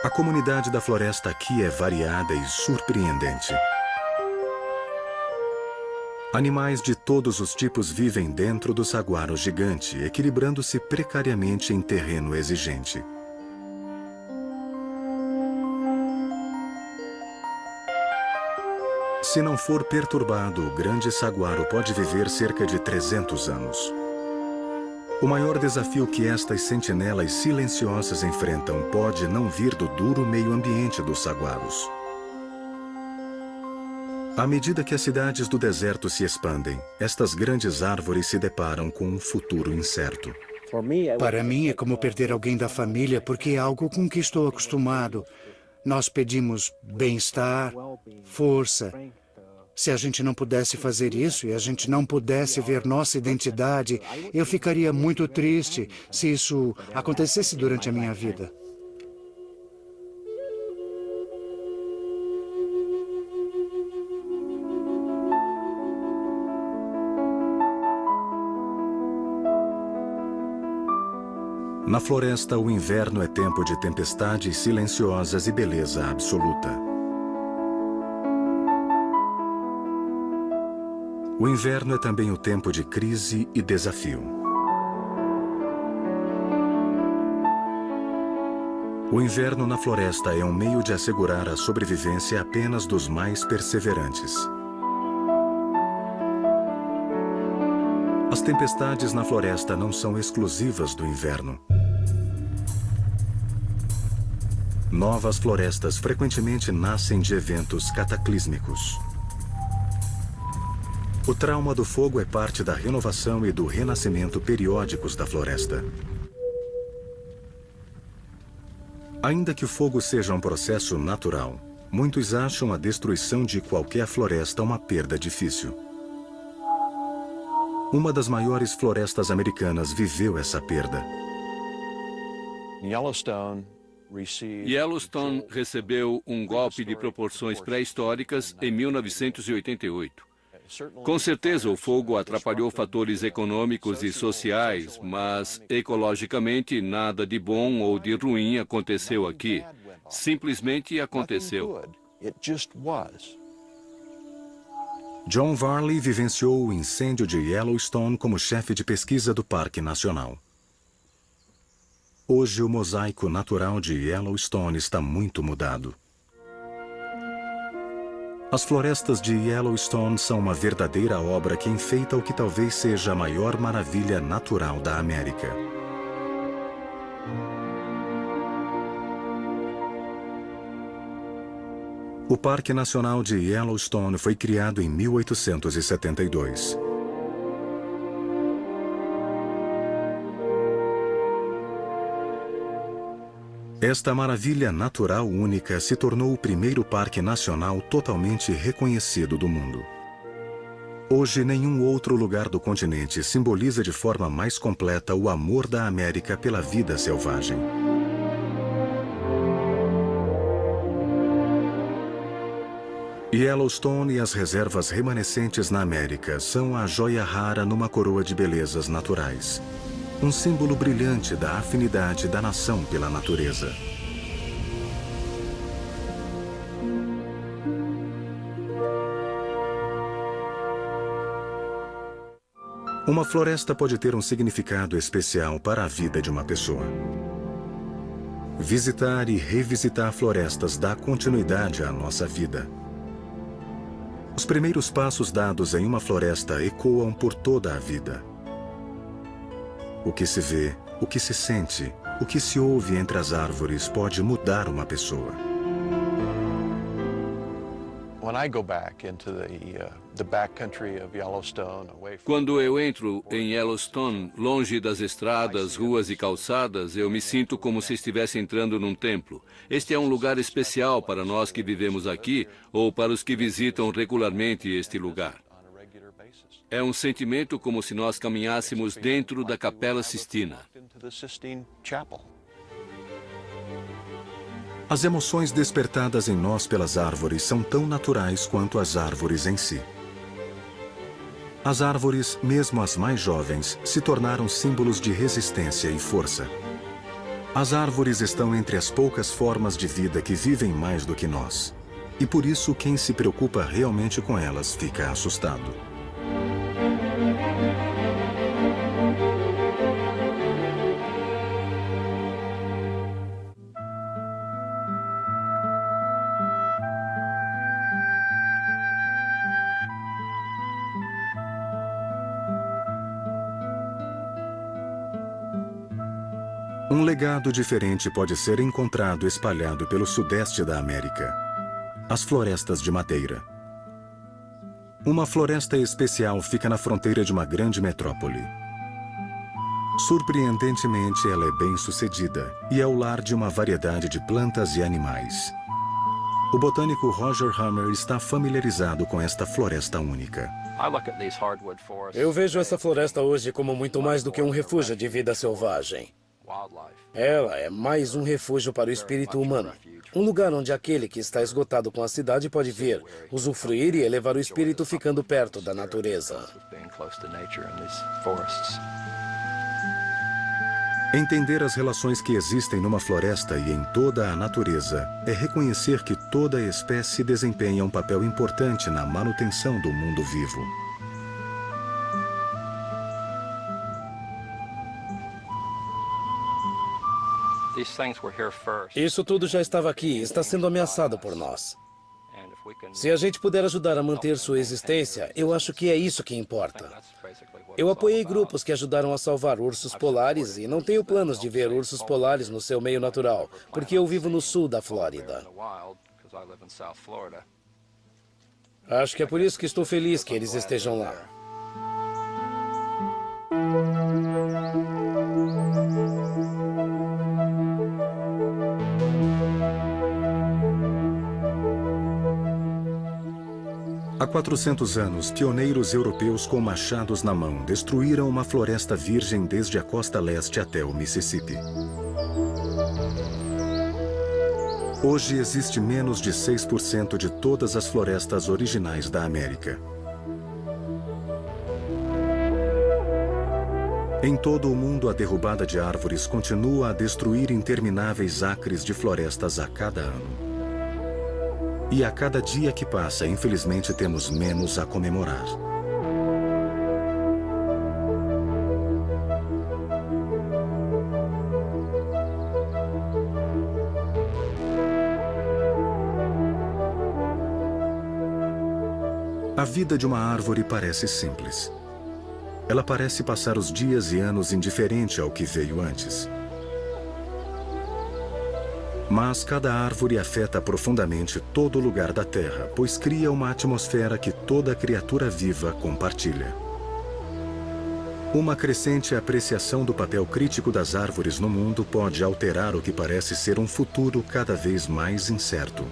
A comunidade da floresta aqui é variada e surpreendente. Animais de todos os tipos vivem dentro do saguaro gigante, equilibrando-se precariamente em terreno exigente. Se não for perturbado, o grande saguaro pode viver cerca de 300 anos. O maior desafio que estas sentinelas silenciosas enfrentam pode não vir do duro meio ambiente dos saguaros. À medida que as cidades do deserto se expandem, estas grandes árvores se deparam com um futuro incerto. Para mim é como perder alguém da família, porque é algo com que estou acostumado. Nós pedimos bem-estar, força, Se a gente não pudesse fazer isso e a gente não pudesse ver nossa identidade, eu ficaria muito triste se isso acontecesse durante a minha vida. Na floresta, o inverno é tempo de tempestades silenciosas e beleza absoluta. O inverno é também o tempo de crise e desafio. O inverno na floresta é um meio de assegurar a sobrevivência apenas dos mais perseverantes. As tempestades na floresta não são exclusivas do inverno. Novas florestas frequentemente nascem de eventos cataclísmicos. O trauma do fogo é parte da renovação e do renascimento periódicos da floresta. Ainda que o fogo seja um processo natural, muitos acham a destruição de qualquer floresta uma perda difícil. Uma das maiores florestas americanas viveu essa perda. Yellowstone recebeu um golpe de proporções pré-históricas em 1988. Com certeza, o fogo atrapalhou fatores econômicos e sociais, mas ecologicamente nada de bom ou de ruim aconteceu aqui. Simplesmente aconteceu. John Varley vivenciou o incêndio de Yellowstone como chefe de pesquisa do Parque Nacional. Hoje, o mosaico natural de Yellowstone está muito mudado. As florestas de Yellowstone são uma verdadeira obra que enfeita o que talvez seja a maior maravilha natural da América. O Parque Nacional de Yellowstone foi criado em 1872. Esta maravilha natural única se tornou o primeiro parque nacional totalmente reconhecido do mundo. Hoje, nenhum outro lugar do continente simboliza de forma mais completa o amor da América pela vida selvagem. Yellowstone e as reservas remanescentes na América são a joia rara numa coroa de belezas naturais. Um símbolo brilhante da afinidade da nação pela natureza. Uma floresta pode ter um significado especial para a vida de uma pessoa. Visitar e revisitar florestas dá continuidade à nossa vida. Os primeiros passos dados em uma floresta ecoam por toda a vida. O que se vê, o que se sente, o que se ouve entre as árvores pode mudar uma pessoa. Quando eu entro em Yellowstone, longe das estradas, ruas e calçadas, eu me sinto como se estivesse entrando num templo. Este é um lugar especial para nós que vivemos aqui ou para os que visitam regularmente este lugar. É um sentimento como se nós caminhássemos dentro da Capela Sistina. As emoções despertadas em nós pelas árvores são tão naturais quanto as árvores em si. As árvores, mesmo as mais jovens, se tornaram símbolos de resistência e força. As árvores estão entre as poucas formas de vida que vivem mais do que nós. E por isso, quem se preocupa realmente com elas fica assustado. Um legado diferente pode ser encontrado espalhado pelo sudeste da América. As florestas de madeira. Uma floresta especial fica na fronteira de uma grande metrópole. Surpreendentemente, ela é bem-sucedida e é o lar de uma variedade de plantas e animais. O botânico Roger Hammer está familiarizado com esta floresta única. Eu vejo essa floresta hoje como muito mais do que um refúgio de vida selvagem. Ela é mais um refúgio para o espírito humano. Um lugar onde aquele que está esgotado com a cidade pode vir, usufruir e elevar o espírito ficando perto da natureza. Entender as relações que existem numa floresta e em toda a natureza é reconhecer que toda espécie desempenha um papel importante na manutenção do mundo vivo. Isso tudo já estava aqui e está sendo ameaçado por nós. Se a gente puder ajudar a manter sua existência, eu acho que é isso que importa. Eu apoiei grupos que ajudaram a salvar ursos polares e não tenho planos de ver ursos polares no seu meio natural, porque eu vivo no sul da Flórida. Acho que é por isso que estou feliz que eles estejam lá. Há 400 anos, pioneiros europeus com machados na mão destruíram uma floresta virgem desde a costa leste até o Mississippi. Hoje existe menos de 6% de todas as florestas originais da América. Em todo o mundo, a derrubada de árvores continua a destruir intermináveis acres de florestas a cada ano. E a cada dia que passa, infelizmente, temos menos a comemorar. A vida de uma árvore parece simples. Ela parece passar os dias e anos indiferente ao que veio antes. Mas cada árvore afeta profundamente todo lugar da Terra, pois cria uma atmosfera que toda criatura viva compartilha. Uma crescente apreciação do papel crítico das árvores no mundo pode alterar o que parece ser um futuro cada vez mais incerto.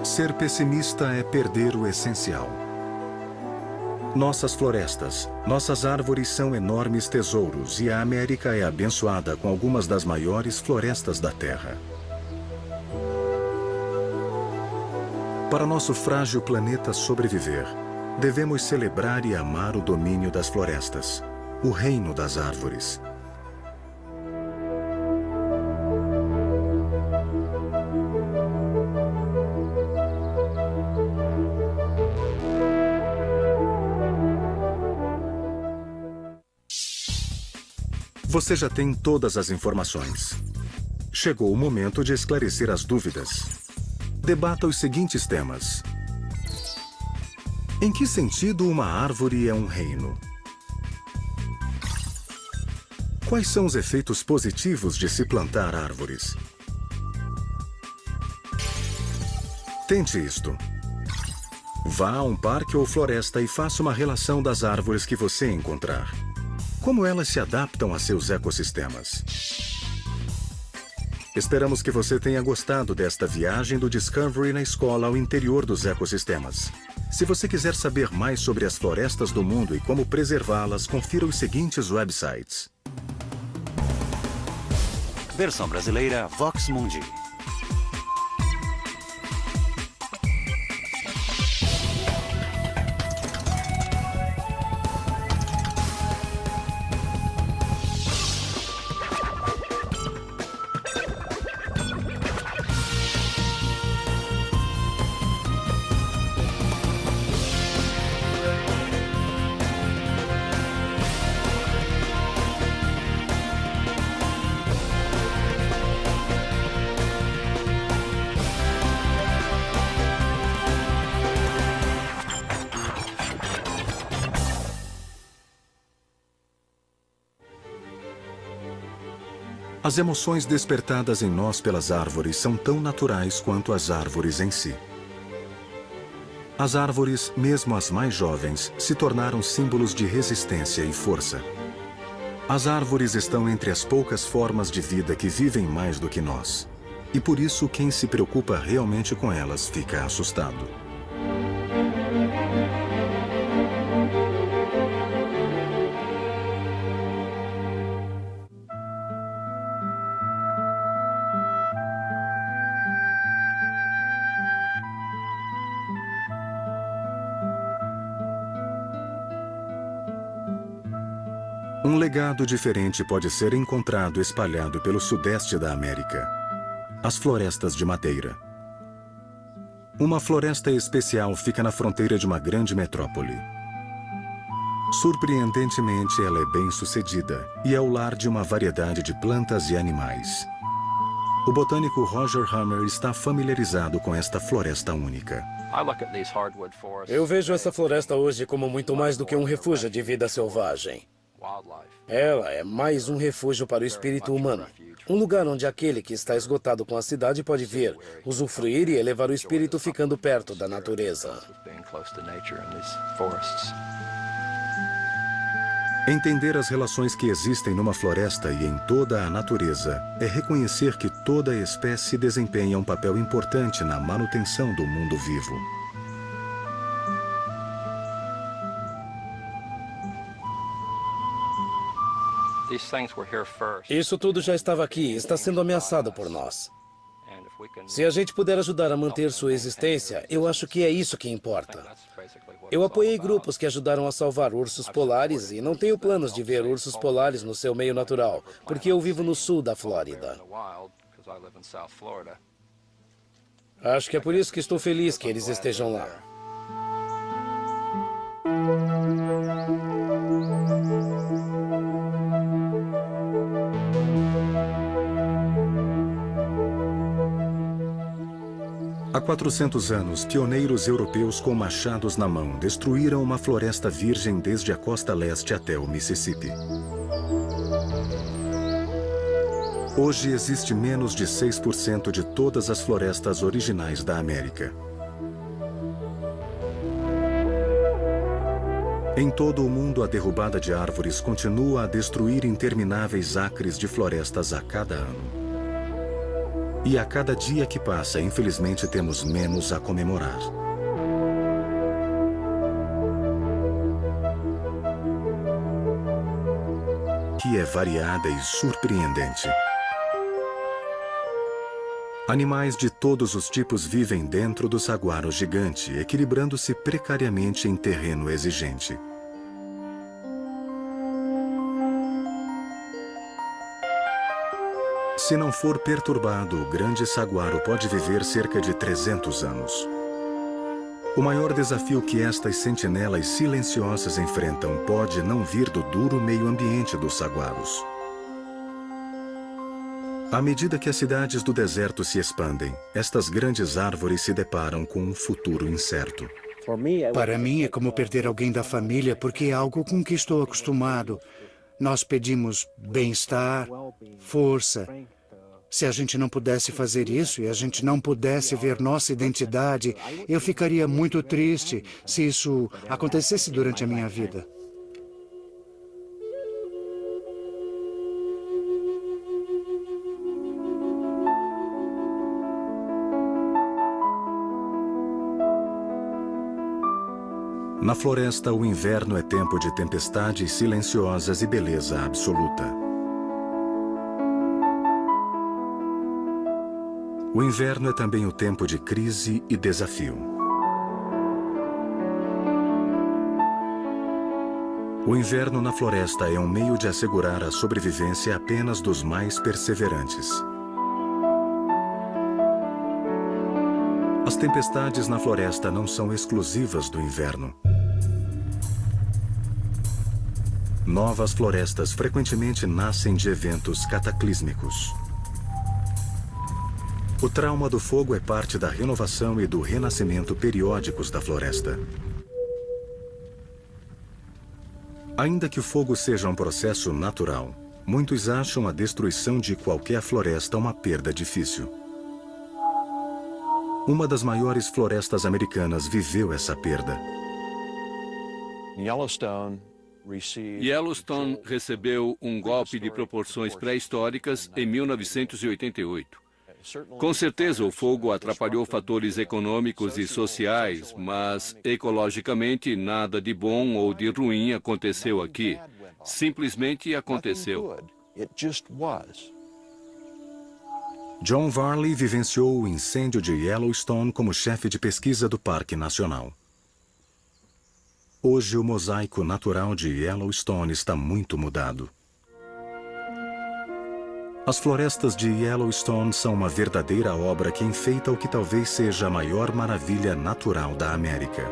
Ser pessimista é perder o essencial. Nossas florestas, nossas árvores são enormes tesouros e a América é abençoada com algumas das maiores florestas da Terra. Para nosso frágil planeta sobreviver, devemos celebrar e amar o domínio das florestas, o reino das árvores. Você já tem todas as informações. Chegou o momento de esclarecer as dúvidas. Debata os seguintes temas. Em que sentido uma árvore é um reino? Quais são os efeitos positivos de se plantar árvores? Tente isto. Vá a um parque ou floresta e faça uma relação das árvores que você encontrar. Como elas se adaptam a seus ecossistemas? Esperamos que você tenha gostado desta viagem do Discovery na escola ao interior dos ecossistemas. Se você quiser saber mais sobre as florestas do mundo e como preservá-las, confira os seguintes websites. Versão brasileira Vox Mundi. As emoções despertadas em nós pelas árvores são tão naturais quanto as árvores em si. As árvores, mesmo as mais jovens, se tornaram símbolos de resistência e força. As árvores estão entre as poucas formas de vida que vivem mais do que nós. E por isso, quem se preocupa realmente com elas fica assustado. Um legado diferente pode ser encontrado espalhado pelo sudeste da América. As florestas de madeira. Uma floresta especial fica na fronteira de uma grande metrópole. Surpreendentemente, ela é bem-sucedida e é o lar de uma variedade de plantas e animais. O botânico Roger Hammer está familiarizado com esta floresta única. Eu vejo essa floresta hoje como muito mais do que um refúgio de vida selvagem. Ela é mais um refúgio para o espírito humano. Um lugar onde aquele que está esgotado com a cidade pode vir, usufruir e elevar o espírito ficando perto da natureza. Entender as relações que existem numa floresta e em toda a natureza é reconhecer que toda espécie desempenha um papel importante na manutenção do mundo vivo. Isso tudo já estava aqui e está sendo ameaçado por nós. Se a gente puder ajudar a manter sua existência, eu acho que é isso que importa. Eu apoiei grupos que ajudaram a salvar ursos polares e não tenho planos de ver ursos polares no seu meio natural, porque eu vivo no sul da Flórida. Acho que é por isso que estou feliz que eles estejam lá. Há 400 anos, pioneiros europeus com machados na mão destruíram uma floresta virgem desde a costa leste até o Mississippi. Hoje existe menos de 6% de todas as florestas originais da América. Em todo o mundo, a derrubada de árvores continua a destruir intermináveis acres de florestas a cada ano. E a cada dia que passa, infelizmente, temos menos a comemorar. Que é variada e surpreendente. Animais de todos os tipos vivem dentro do saguaro gigante, equilibrando-se precariamente em terreno exigente. Se não for perturbado, o grande saguaro pode viver cerca de 300 anos. O maior desafio que estas sentinelas silenciosas enfrentam pode não vir do duro meio ambiente dos saguaros. À medida que as cidades do deserto se expandem, estas grandes árvores se deparam com um futuro incerto. Para mim é como perder alguém da família, porque é algo com que estou acostumado. Nós pedimos bem-estar, força. Se a gente não pudesse fazer isso e a gente não pudesse ver nossa identidade, eu ficaria muito triste se isso acontecesse durante a minha vida. Na floresta, o inverno é tempo de tempestades silenciosas e beleza absoluta. O inverno é também o tempo de crise e desafio. O inverno na floresta é um meio de assegurar a sobrevivência apenas dos mais perseverantes. As tempestades na floresta não são exclusivas do inverno. Novas florestas frequentemente nascem de eventos cataclísmicos. O trauma do fogo é parte da renovação e do renascimento periódicos da floresta. Ainda que o fogo seja um processo natural, muitos acham a destruição de qualquer floresta uma perda difícil. Uma das maiores florestas americanas viveu essa perda. Yellowstone recebeu um golpe de proporções pré-históricas em 1988. Com certeza, o fogo atrapalhou fatores econômicos e sociais, mas ecologicamente nada de bom ou de ruim aconteceu aqui. Simplesmente aconteceu. John Varley vivenciou o incêndio de Yellowstone como chefe de pesquisa do Parque Nacional. Hoje, o mosaico natural de Yellowstone está muito mudado. As florestas de Yellowstone são uma verdadeira obra que enfeita o que talvez seja a maior maravilha natural da América.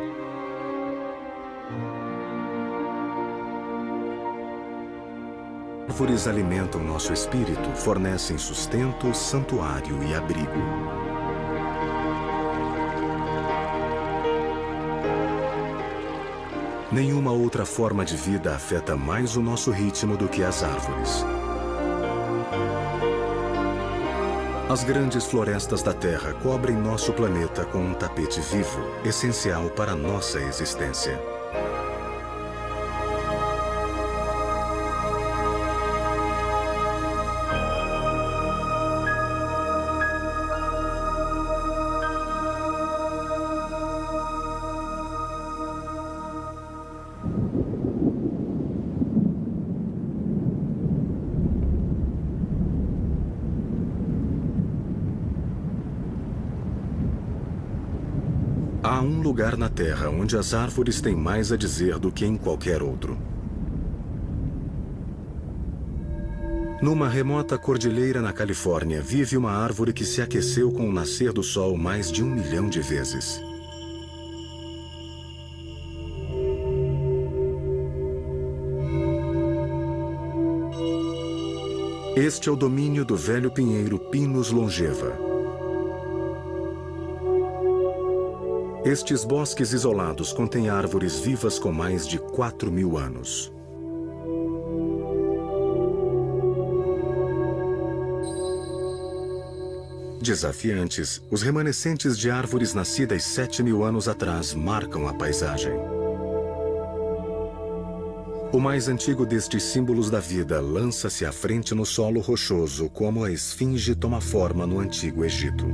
Árvores alimentam nosso espírito, fornecem sustento, santuário e abrigo. Nenhuma outra forma de vida afeta mais o nosso ritmo do que as árvores. As grandes florestas da Terra cobrem nosso planeta com um tapete vivo, essencial para a nossa existência. Há um lugar na Terra onde as árvores têm mais a dizer do que em qualquer outro. Numa remota cordilheira na Califórnia, vive uma árvore que se aqueceu com o nascer do sol mais de 1 milhão de vezes. Este é o domínio do velho pinheiro Pinus longeva. Estes bosques isolados contêm árvores vivas com mais de 4.000 anos. Desafiantes, os remanescentes de árvores nascidas 7.000 anos atrás marcam a paisagem. O mais antigo destes símbolos da vida lança-se à frente no solo rochoso, como a esfinge toma forma no Antigo Egito.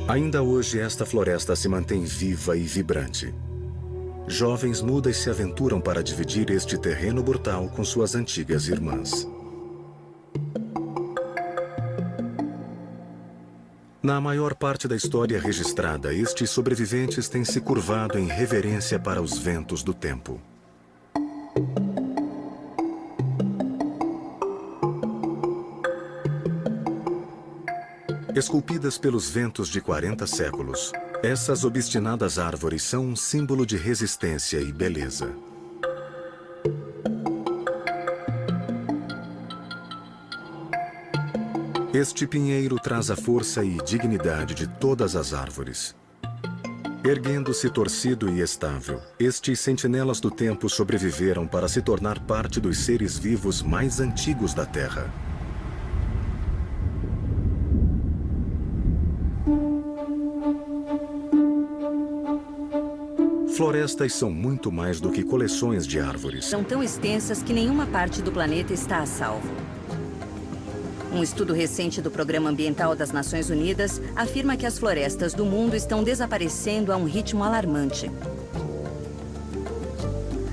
Ainda hoje, esta floresta se mantém viva e vibrante. Jovens mudas se aventuram para dividir este terreno brutal com suas antigas irmãs. Na maior parte da história registrada, estes sobreviventes têm se curvado em reverência para os ventos do tempo. Esculpidas pelos ventos de 40 séculos, essas obstinadas árvores são um símbolo de resistência e beleza. Este pinheiro traz a força e dignidade de todas as árvores. Erguendo-se torcido e estável, estes sentinelas do tempo sobreviveram para se tornar parte dos seres vivos mais antigos da Terra. Florestas são muito mais do que coleções de árvores. São tão extensas que nenhuma parte do planeta está a salvo. Um estudo recente do Programa Ambiental das Nações Unidas afirma que as florestas do mundo estão desaparecendo a um ritmo alarmante.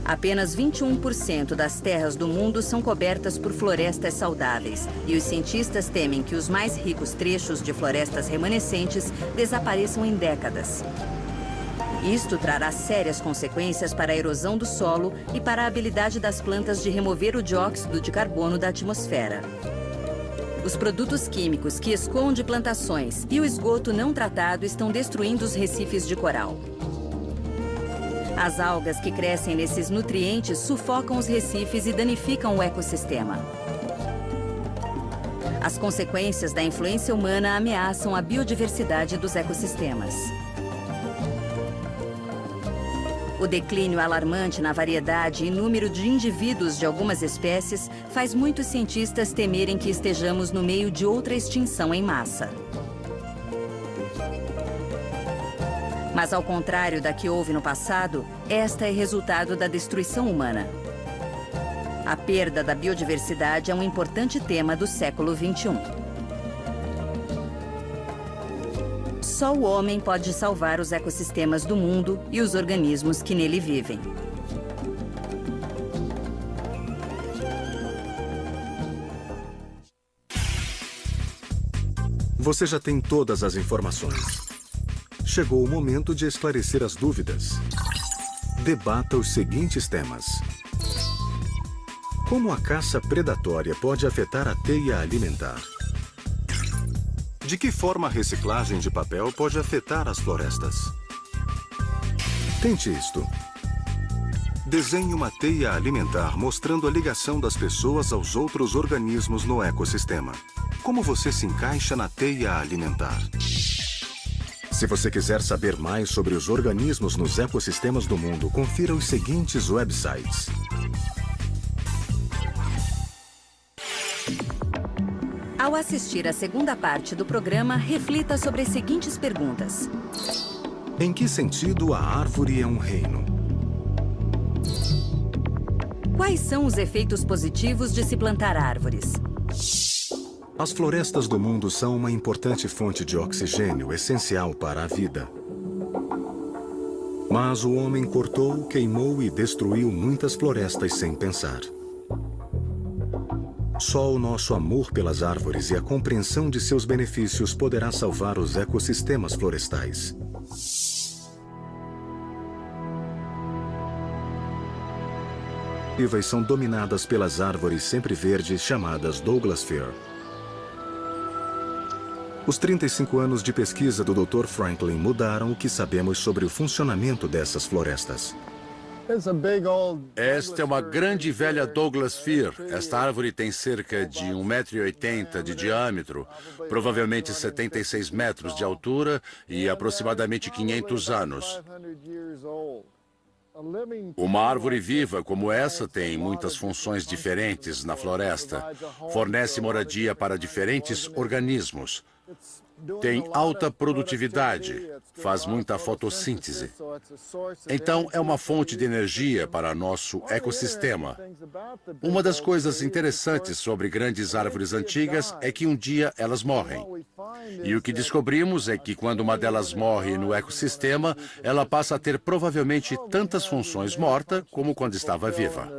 Apenas 21% das terras do mundo são cobertas por florestas saudáveis, e os cientistas temem que os mais ricos trechos de florestas remanescentes desapareçam em décadas. Isto trará sérias consequências para a erosão do solo e para a habilidade das plantas de remover o dióxido de carbono da atmosfera. Os produtos químicos que escoam de plantações e o esgoto não tratado estão destruindo os recifes de coral. As algas que crescem nesses nutrientes sufocam os recifes e danificam o ecossistema. As consequências da influência humana ameaçam a biodiversidade dos ecossistemas. O declínio alarmante na variedade e número de indivíduos de algumas espécies faz muitos cientistas temerem que estejamos no meio de outra extinção em massa. Mas ao contrário da que houve no passado, esta é resultado da destruição humana. A perda da biodiversidade é um importante tema do século XXI. Só o homem pode salvar os ecossistemas do mundo e os organismos que nele vivem. Você já tem todas as informações. Chegou o momento de esclarecer as dúvidas. Debata os seguintes temas. Como a caça predatória pode afetar a teia alimentar? De que forma a reciclagem de papel pode afetar as florestas? Tente isto. Desenhe uma teia alimentar mostrando a ligação das pessoas aos outros organismos no ecossistema. Como você se encaixa na teia alimentar? Se você quiser saber mais sobre os organismos nos ecossistemas do mundo, confira os seguintes websites. Ao assistir à segunda parte do programa, reflita sobre as seguintes perguntas. Em que sentido a árvore é um reino? Quais são os efeitos positivos de se plantar árvores? As florestas do mundo são uma importante fonte de oxigênio essencial para a vida. Mas o homem cortou, queimou e destruiu muitas florestas sem pensar. Só o nosso amor pelas árvores e a compreensão de seus benefícios poderá salvar os ecossistemas florestais. São dominadas pelas árvores sempre verdes chamadas Douglas Fir. Os 35 anos de pesquisa do Dr. Franklin mudaram o que sabemos sobre o funcionamento dessas florestas. Esta é uma grande e velha Douglas Fir. Esta árvore tem cerca de 1,80 m de diâmetro, provavelmente 76 metros de altura e aproximadamente 500 anos. Uma árvore viva como essa tem muitas funções diferentes na floresta. Fornece moradia para diferentes organismos. Tem alta produtividade, faz muita fotossíntese. Então, é uma fonte de energia para nosso ecossistema. Uma das coisas interessantes sobre grandes árvores antigas é que um dia elas morrem. E o que descobrimos é que quando uma delas morre no ecossistema, ela passa a ter provavelmente tantas funções morta como quando estava viva.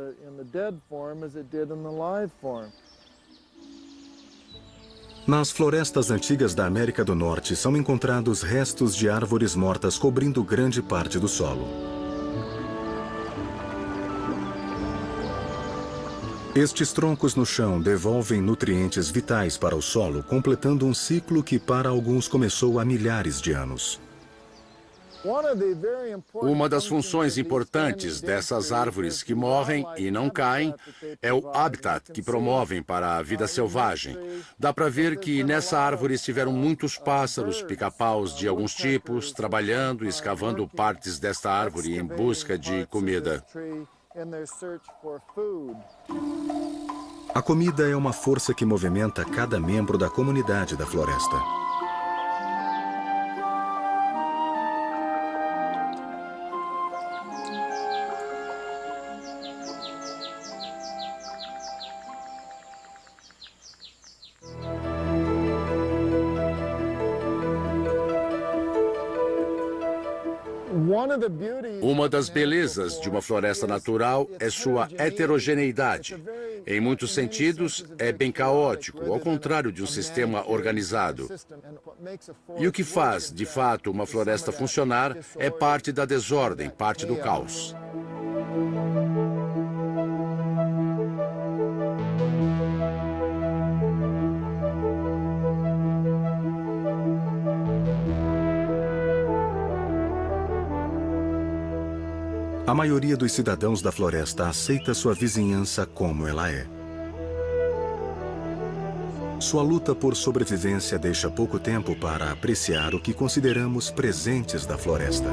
Nas florestas antigas da América do Norte são encontrados restos de árvores mortas cobrindo grande parte do solo. Estes troncos no chão devolvem nutrientes vitais para o solo, completando um ciclo que para alguns começou há milhares de anos. Uma das funções importantes dessas árvores que morrem e não caem é o habitat que promovem para a vida selvagem. Dá para ver que nessa árvore estiveram muitos pássaros, pica-paus de alguns tipos, trabalhando e escavando partes desta árvore em busca de comida. A comida é uma força que movimenta cada membro da comunidade da floresta. Uma das belezas de uma floresta natural é sua heterogeneidade. Em muitos sentidos, é bem caótico, ao contrário de um sistema organizado. E o que faz, de fato, uma floresta funcionar é parte da desordem, parte do caos. A maioria dos cidadãos da floresta aceita sua vizinhança como ela é. Sua luta por sobrevivência deixa pouco tempo para apreciar o que consideramos presentes da floresta.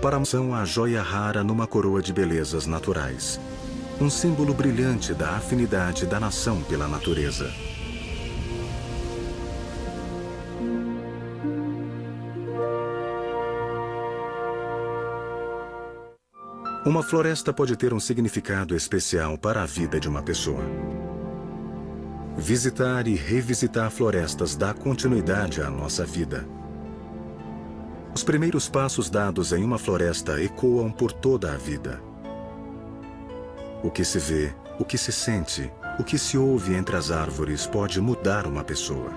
Para são a joia rara numa coroa de belezas naturais. Um símbolo brilhante da afinidade da nação pela natureza. Uma floresta pode ter um significado especial para a vida de uma pessoa. Visitar e revisitar florestas dá continuidade à nossa vida. Os primeiros passos dados em uma floresta ecoam por toda a vida. O que se vê, o que se sente, o que se ouve entre as árvores pode mudar uma pessoa.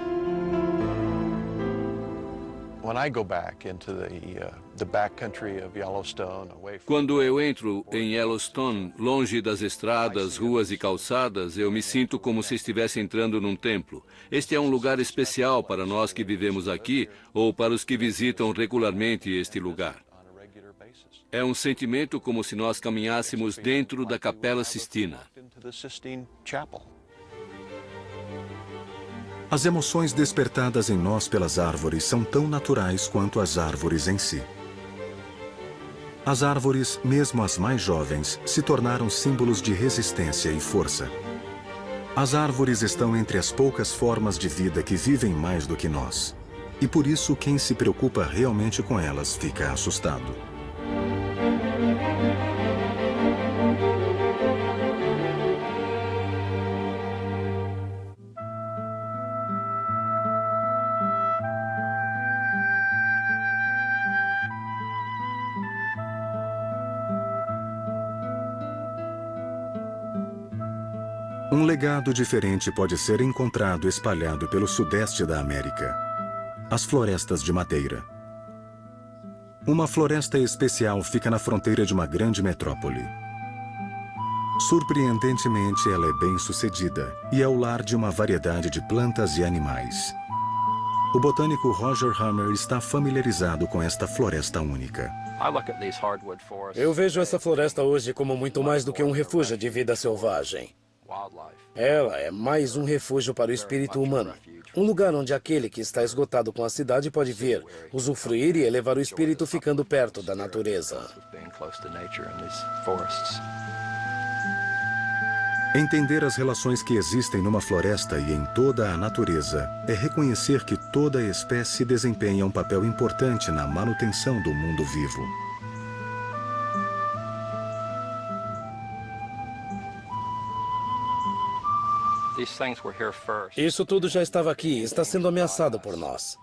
Quando eu entro em Yellowstone, longe das estradas, ruas e calçadas, eu me sinto como se estivesse entrando num templo. Este é um lugar especial para nós que vivemos aqui ou para os que visitam regularmente este lugar. É um sentimento como se nós caminhássemos dentro da Capela Sistina. As emoções despertadas em nós pelas árvores são tão naturais quanto as árvores em si. As árvores, mesmo as mais jovens, se tornaram símbolos de resistência e força. As árvores estão entre as poucas formas de vida que vivem mais do que nós. E por isso, quem se preocupa realmente com elas fica assustado. Um legado diferente pode ser encontrado espalhado pelo sudeste da América. As florestas de madeira. Uma floresta especial fica na fronteira de uma grande metrópole. Surpreendentemente, ela é bem-sucedida e é o lar de uma variedade de plantas e animais. O botânico Roger Hammer está familiarizado com esta floresta única. Eu vejo essa floresta hoje como muito mais do que um refúgio de vida selvagem. Ela é mais um refúgio para o espírito humano. Um lugar onde aquele que está esgotado com a cidade pode vir, usufruir e elevar o espírito ficando perto da natureza. Entender as relações que existem numa floresta e em toda a natureza é reconhecer que toda espécie desempenha um papel importante na manutenção do mundo vivo. Isso tudo já estava aqui e está sendo ameaçado por nós.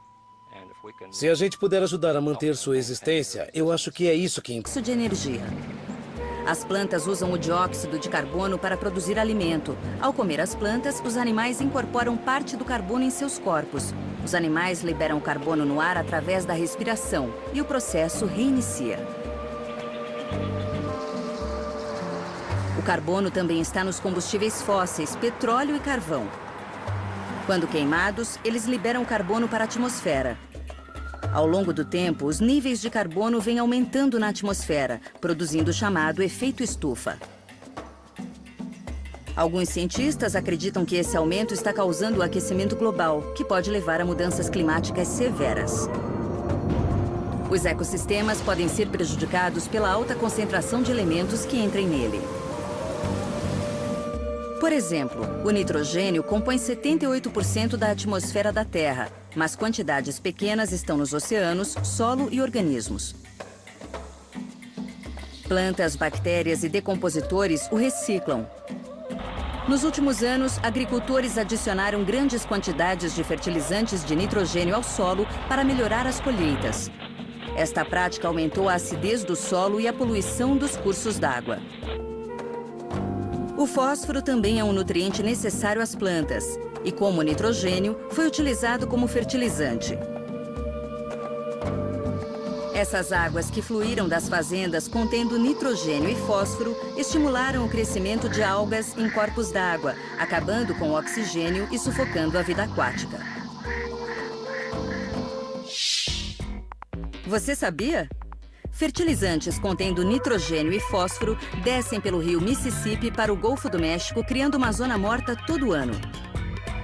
Se a gente puder ajudar a manter sua existência, eu acho que é isso que importa. De energia. As plantas usam o dióxido de carbono para produzir alimento. Ao comer as plantas, os animais incorporam parte do carbono em seus corpos. Os animais liberam carbono no ar através da respiração e o processo reinicia. O carbono também está nos combustíveis fósseis, petróleo e carvão. Quando queimados, eles liberam carbono para a atmosfera. Ao longo do tempo, os níveis de carbono vêm aumentando na atmosfera, produzindo o chamado efeito estufa. Alguns cientistas acreditam que esse aumento está causando o aquecimento global, que pode levar a mudanças climáticas severas. Os ecossistemas podem ser prejudicados pela alta concentração de elementos que entrem nele. Por exemplo, o nitrogênio compõe 78% da atmosfera da Terra, mas quantidades pequenas estão nos oceanos, solo e organismos. Plantas, bactérias e decompositores o reciclam. Nos últimos anos, agricultores adicionaram grandes quantidades de fertilizantes de nitrogênio ao solo para melhorar as colheitas. Esta prática aumentou a acidez do solo e a poluição dos cursos d'água. O fósforo também é um nutriente necessário às plantas e, como o nitrogênio, foi utilizado como fertilizante. Essas águas que fluíram das fazendas contendo nitrogênio e fósforo estimularam o crescimento de algas em corpos d'água, acabando com o oxigênio e sufocando a vida aquática. Você sabia? Fertilizantes contendo nitrogênio e fósforo descem pelo rio Mississippi para o Golfo do México, criando uma zona morta todo ano.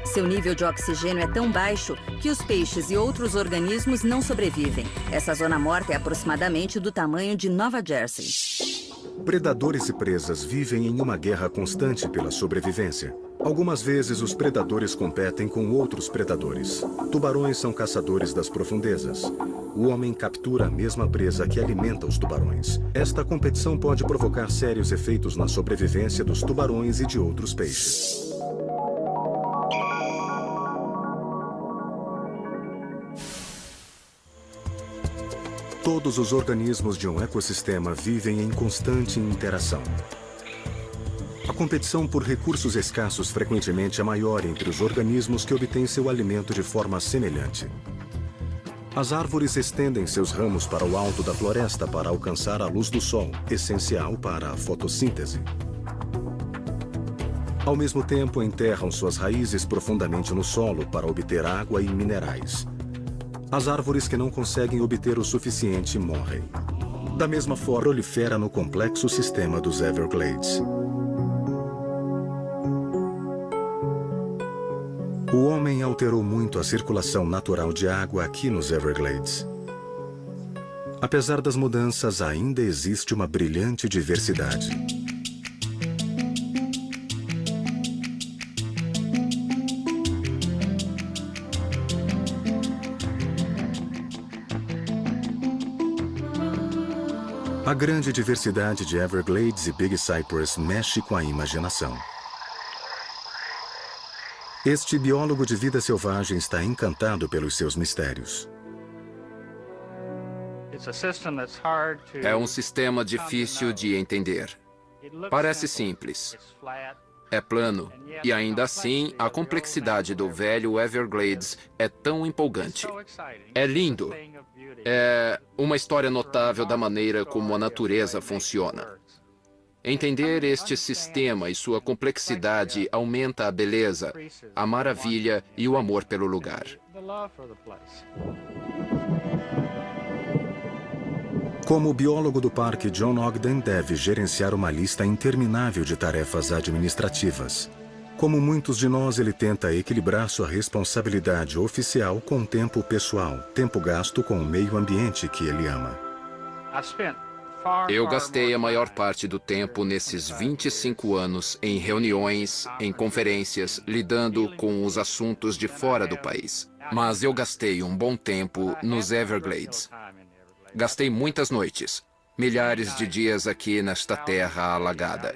Seu nível de oxigênio é tão baixo que os peixes e outros organismos não sobrevivem. Essa zona morta é aproximadamente do tamanho de Nova Jersey. Predadores e presas vivem em uma guerra constante pela sobrevivência. Algumas vezes os predadores competem com outros predadores. Tubarões são caçadores das profundezas. o homem captura a mesma presa que alimenta os tubarões. Esta competição pode provocar sérios efeitos na sobrevivência dos tubarões e de outros peixes. Todos os organismos de um ecossistema vivem em constante interação. A competição por recursos escassos frequentemente é maior entre os organismos que obtêm seu alimento de forma semelhante. As árvores estendem seus ramos para o alto da floresta para alcançar a luz do sol, essencial para a fotossíntese. Ao mesmo tempo, enterram suas raízes profundamente no solo para obter água e minerais. As árvores que não conseguem obter o suficiente morrem. Da mesma forma, prolifera no complexo sistema dos Everglades. O homem alterou muito a circulação natural de água aqui nos Everglades. Apesar das mudanças, ainda existe uma brilhante diversidade. A grande diversidade de Everglades e Big Cypress mexe com a imaginação. Este biólogo de vida selvagem está encantado pelos seus mistérios. É um sistema difícil de entender. Parece simples. É plano, e ainda assim, a complexidade do velho Everglades é tão empolgante. É lindo. É uma história notável da maneira como a natureza funciona. Entender este sistema e sua complexidade aumenta a beleza, a maravilha e o amor pelo lugar. Como biólogo do parque, John Ogden deve gerenciar uma lista interminável de tarefas administrativas. Como muitos de nós, ele tenta equilibrar sua responsabilidade oficial com o tempo pessoal, tempo gasto com o meio ambiente que ele ama. Eu gastei a maior parte do tempo nesses 25 anos em reuniões, em conferências, lidando com os assuntos de fora do país. Mas eu gastei um bom tempo nos Everglades. Gastei muitas noites, milhares de dias aqui nesta terra alagada.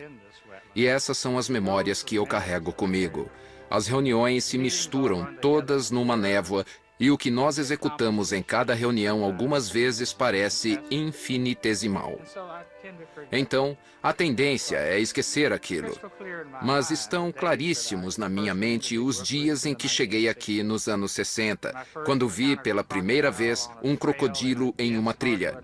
E essas são as memórias que eu carrego comigo. As reuniões se misturam todas numa névoa e o que nós executamos em cada reunião algumas vezes parece infinitesimal. Então, a tendência é esquecer aquilo. Mas estão claríssimos na minha mente os dias em que cheguei aqui nos anos 60, quando vi pela primeira vez um crocodilo em uma trilha,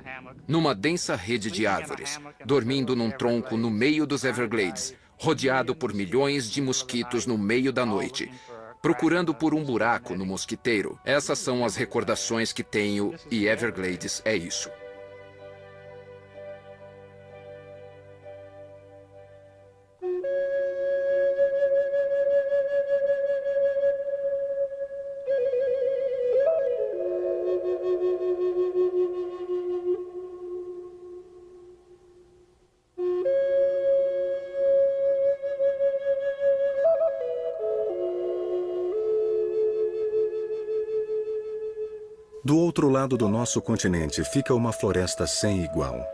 numa densa rede de árvores, dormindo num tronco no meio dos Everglades, rodeado por milhões de mosquitos no meio da noite, procurando por um buraco no mosquiteiro. Essas são as recordações que tenho e Everglades é isso. Do outro lado do nosso continente fica uma floresta sem igual.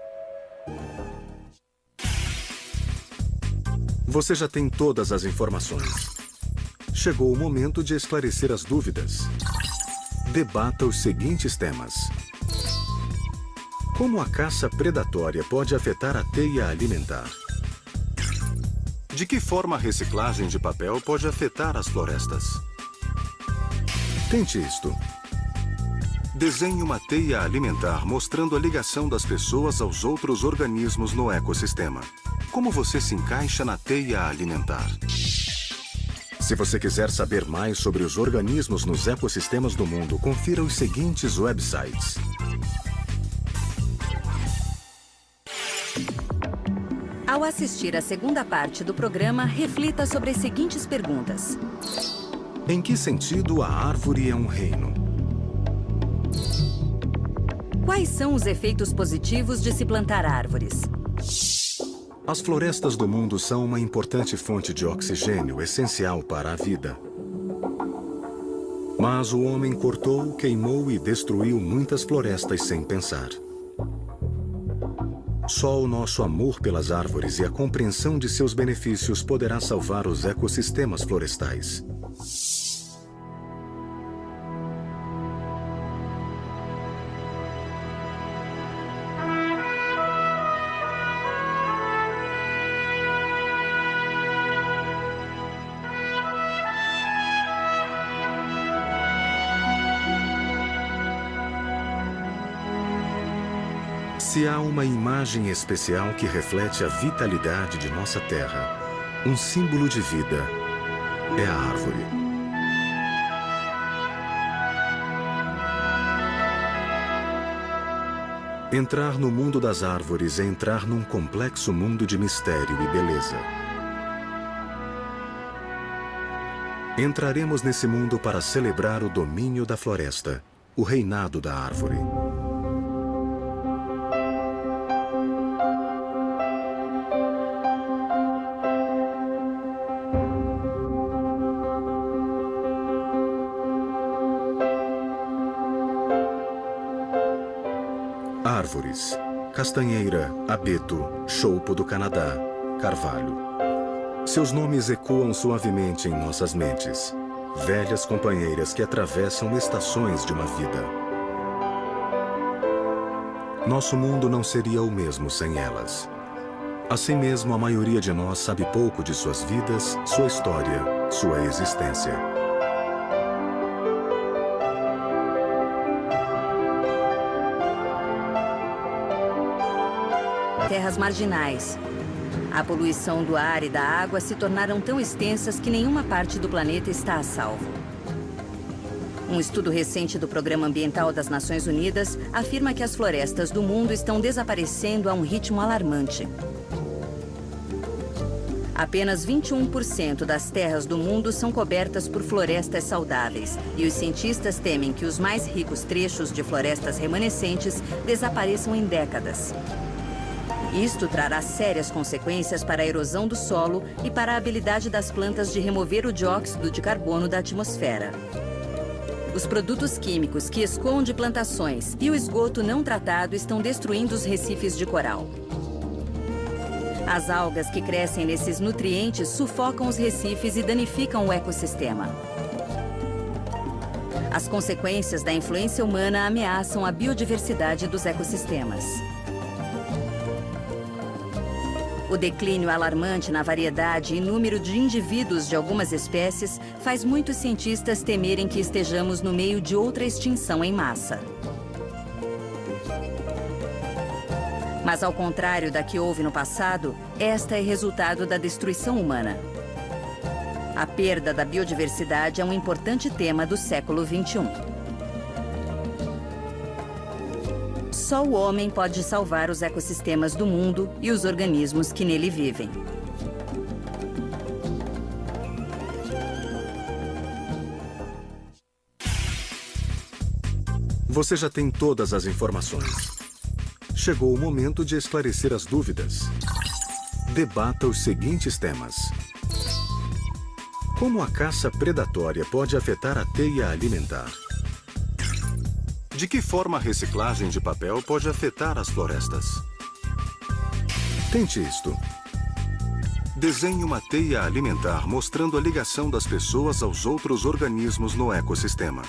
Você já tem todas as informações. Chegou o momento de esclarecer as dúvidas. Debata os seguintes temas. Como a caça predatória pode afetar a teia alimentar? De que forma a reciclagem de papel pode afetar as florestas? Tente isto. Desenhe uma teia alimentar mostrando a ligação das pessoas aos outros organismos no ecossistema. Como você se encaixa na teia alimentar? Se você quiser saber mais sobre os organismos nos ecossistemas do mundo, confira os seguintes websites. Ao assistir à segunda parte do programa, reflita sobre as seguintes perguntas. Em que sentido a árvore é um reino? Quais são os efeitos positivos de se plantar árvores? As florestas do mundo são uma importante fonte de oxigênio essencial para a vida. Mas o homem cortou, queimou e destruiu muitas florestas sem pensar. Só o nosso amor pelas árvores e a compreensão de seus benefícios poderá salvar os ecossistemas florestais. Se há uma imagem especial que reflete a vitalidade de nossa terra, um símbolo de vida, é a árvore. Entrar no mundo das árvores é entrar num complexo mundo de mistério e beleza. Entraremos nesse mundo para celebrar o domínio da floresta, o reinado da árvore. Árvores: castanheira, abeto, choupo do Canadá, carvalho. Seus nomes ecoam suavemente em nossas mentes. Velhas companheiras que atravessam estações de uma vida. Nosso mundo não seria o mesmo sem elas. Assim mesmo, a maioria de nós sabe pouco de suas vidas, sua história, sua existência. Terras marginais. A poluição do ar e da água se tornaram tão extensas que nenhuma parte do planeta está a salvo. Um estudo recente do Programa Ambiental das Nações Unidas afirma que as florestas do mundo estão desaparecendo a um ritmo alarmante. Apenas 21% das terras do mundo são cobertas por florestas saudáveis, e os cientistas temem que os mais ricos trechos de florestas remanescentes desapareçam em décadas. Isto trará sérias consequências para a erosão do solo e para a habilidade das plantas de remover o dióxido de carbono da atmosfera. Os produtos químicos que escoam de plantações e o esgoto não tratado estão destruindo os recifes de coral. As algas que crescem nesses nutrientes sufocam os recifes e danificam o ecossistema. As consequências da influência humana ameaçam a biodiversidade dos ecossistemas. O declínio alarmante na variedade e número de indivíduos de algumas espécies faz muitos cientistas temerem que estejamos no meio de outra extinção em massa. Mas, ao contrário da que houve no passado, esta é resultado da destruição humana. A perda da biodiversidade é um importante tema do século XXI. Só o homem pode salvar os ecossistemas do mundo e os organismos que nele vivem. Você já tem todas as informações. Chegou o momento de esclarecer as dúvidas. Debata os seguintes temas. Como a caça predatória pode afetar a teia alimentar? De que forma a reciclagem de papel pode afetar as florestas? Tente isto. Desenhe uma teia alimentar mostrando a ligação das pessoas aos outros organismos no ecossistema.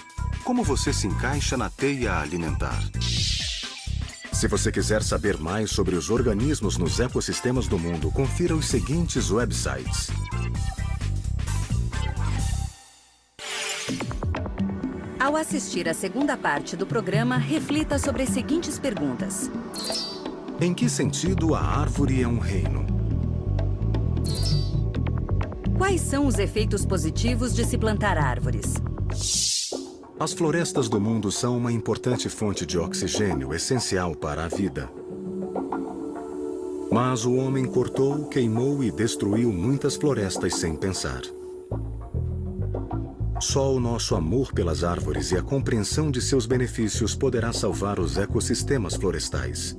Como você se encaixa na teia alimentar? Se você quiser saber mais sobre os organismos nos ecossistemas do mundo, confira os seguintes websites. Ao assistir à segunda parte do programa, reflita sobre as seguintes perguntas. Em que sentido a árvore é um reino? Quais são os efeitos positivos de se plantar árvores? As florestas do mundo são uma importante fonte de oxigênio essencial para a vida. Mas o homem cortou, queimou e destruiu muitas florestas sem pensar. Só o nosso amor pelas árvores e a compreensão de seus benefícios poderá salvar os ecossistemas florestais.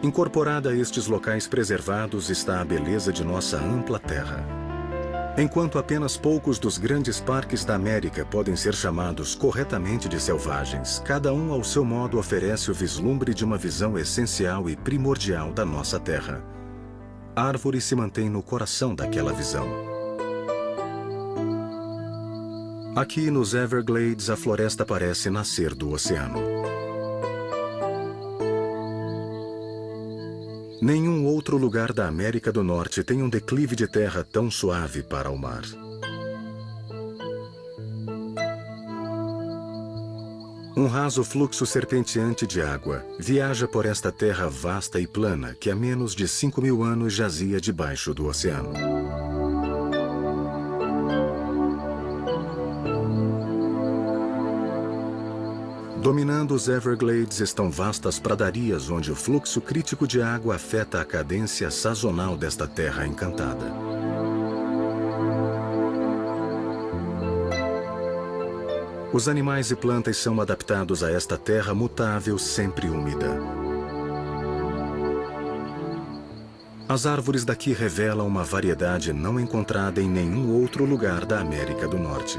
Incorporada a estes locais preservados está a beleza de nossa ampla terra. Enquanto apenas poucos dos grandes parques da América podem ser chamados corretamente de selvagens, cada um ao seu modo oferece o vislumbre de uma visão essencial e primordial da nossa terra. A árvore se mantém no coração daquela visão. Aqui nos Everglades, a floresta parece nascer do oceano. Nenhum outro lugar da América do Norte tem um declive de terra tão suave para o mar. Um raso fluxo serpenteante de água viaja por esta terra vasta e plana que há menos de 5.000 anos jazia debaixo do oceano. Dominando os Everglades estão vastas pradarias onde o fluxo crítico de água afeta a cadência sazonal desta terra encantada. Os animais e plantas são adaptados a esta terra mutável, sempre úmida. As árvores daqui revelam uma variedade não encontrada em nenhum outro lugar da América do Norte.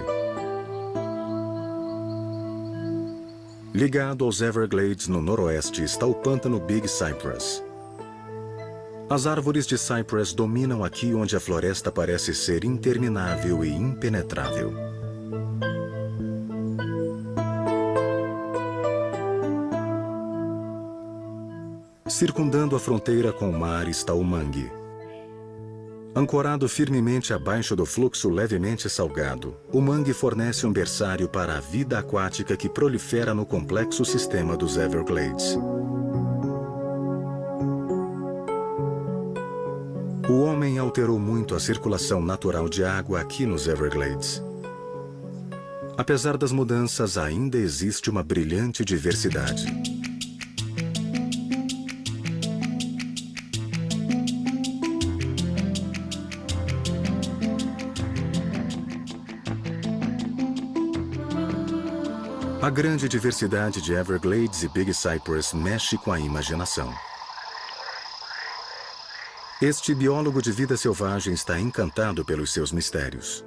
Ligado aos Everglades no noroeste está o pântano Big Cypress. As árvores de Cypress dominam aqui onde a floresta parece ser interminável e impenetrável. Circundando a fronteira com o mar está o mangue. Ancorado firmemente abaixo do fluxo levemente salgado, o mangue fornece um berçário para a vida aquática que prolifera no complexo sistema dos Everglades. O homem alterou muito a circulação natural de água aqui nos Everglades. Apesar das mudanças, ainda existe uma brilhante diversidade. A grande diversidade de Everglades e Big Cypress mexe com a imaginação. Este biólogo de vida selvagem está encantado pelos seus mistérios.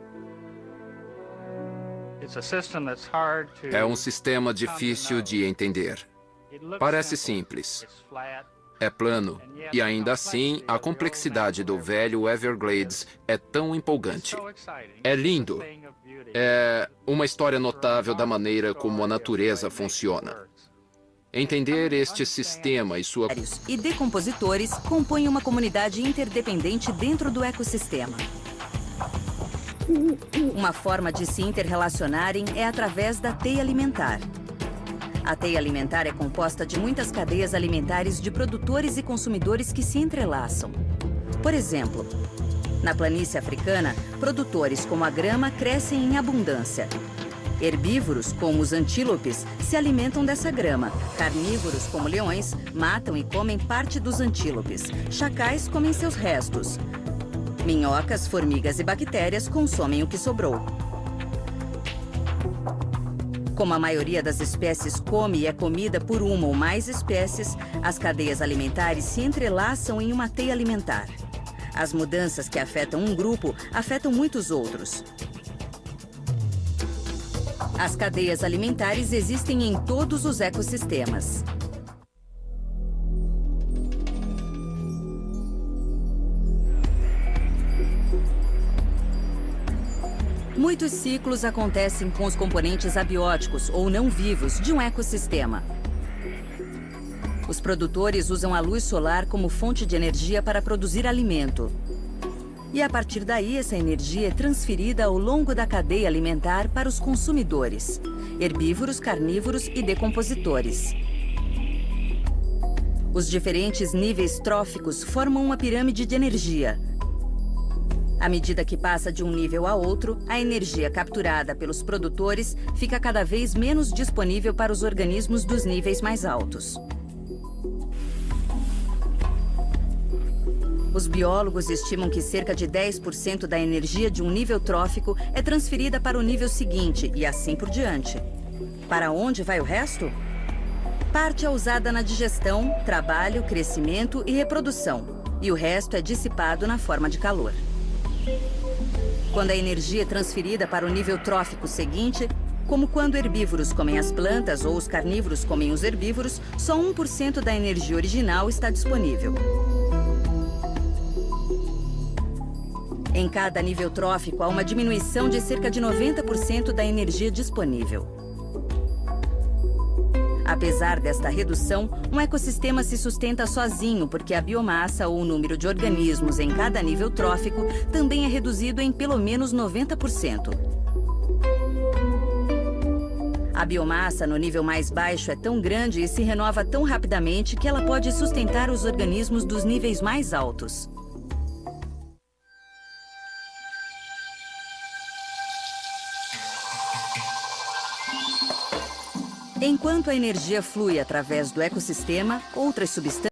É um sistema difícil de entender. Parece simples. É plano, e ainda assim, a complexidade do velho Everglades é tão empolgante. É lindo. É uma história notável da maneira como a natureza funciona. Entender este sistema e sua... e decompositores compõem uma comunidade interdependente dentro do ecossistema. Uma forma de se interrelacionarem é através da teia alimentar. A teia alimentar é composta de muitas cadeias alimentares de produtores e consumidores que se entrelaçam. Por exemplo, na planície africana, produtores como a grama crescem em abundância. Herbívoros, como os antílopes, se alimentam dessa grama. Carnívoros, como leões, matam e comem parte dos antílopes. Chacais comem seus restos. Minhocas, formigas e bactérias consomem o que sobrou. Como a maioria das espécies come e é comida por uma ou mais espécies, as cadeias alimentares se entrelaçam em uma teia alimentar. As mudanças que afetam um grupo afetam muitos outros. As cadeias alimentares existem em todos os ecossistemas. Muitos ciclos acontecem com os componentes abióticos ou não vivos de um ecossistema. Os produtores usam a luz solar como fonte de energia para produzir alimento. E a partir daí, essa energia é transferida ao longo da cadeia alimentar para os consumidores, herbívoros, carnívoros e decompositores. Os diferentes níveis tróficos formam uma pirâmide de energia. À medida que passa de um nível a outro, a energia capturada pelos produtores fica cada vez menos disponível para os organismos dos níveis mais altos. Os biólogos estimam que cerca de 10% da energia de um nível trófico é transferida para o nível seguinte e assim por diante. Para onde vai o resto? Parte é usada na digestão, trabalho, crescimento e reprodução, e o resto é dissipado na forma de calor. Quando a energia é transferida para o nível trófico seguinte, como quando herbívoros comem as plantas ou os carnívoros comem os herbívoros, só 1% da energia original está disponível. Em cada nível trófico, há uma diminuição de cerca de 90% da energia disponível. Apesar desta redução, um ecossistema se sustenta sozinho porque a biomassa ou o número de organismos em cada nível trófico também é reduzido em pelo menos 90%. A biomassa no nível mais baixo é tão grande e se renova tão rapidamente que ela pode sustentar os organismos dos níveis mais altos. Enquanto a energia flui através do ecossistema, outras substâncias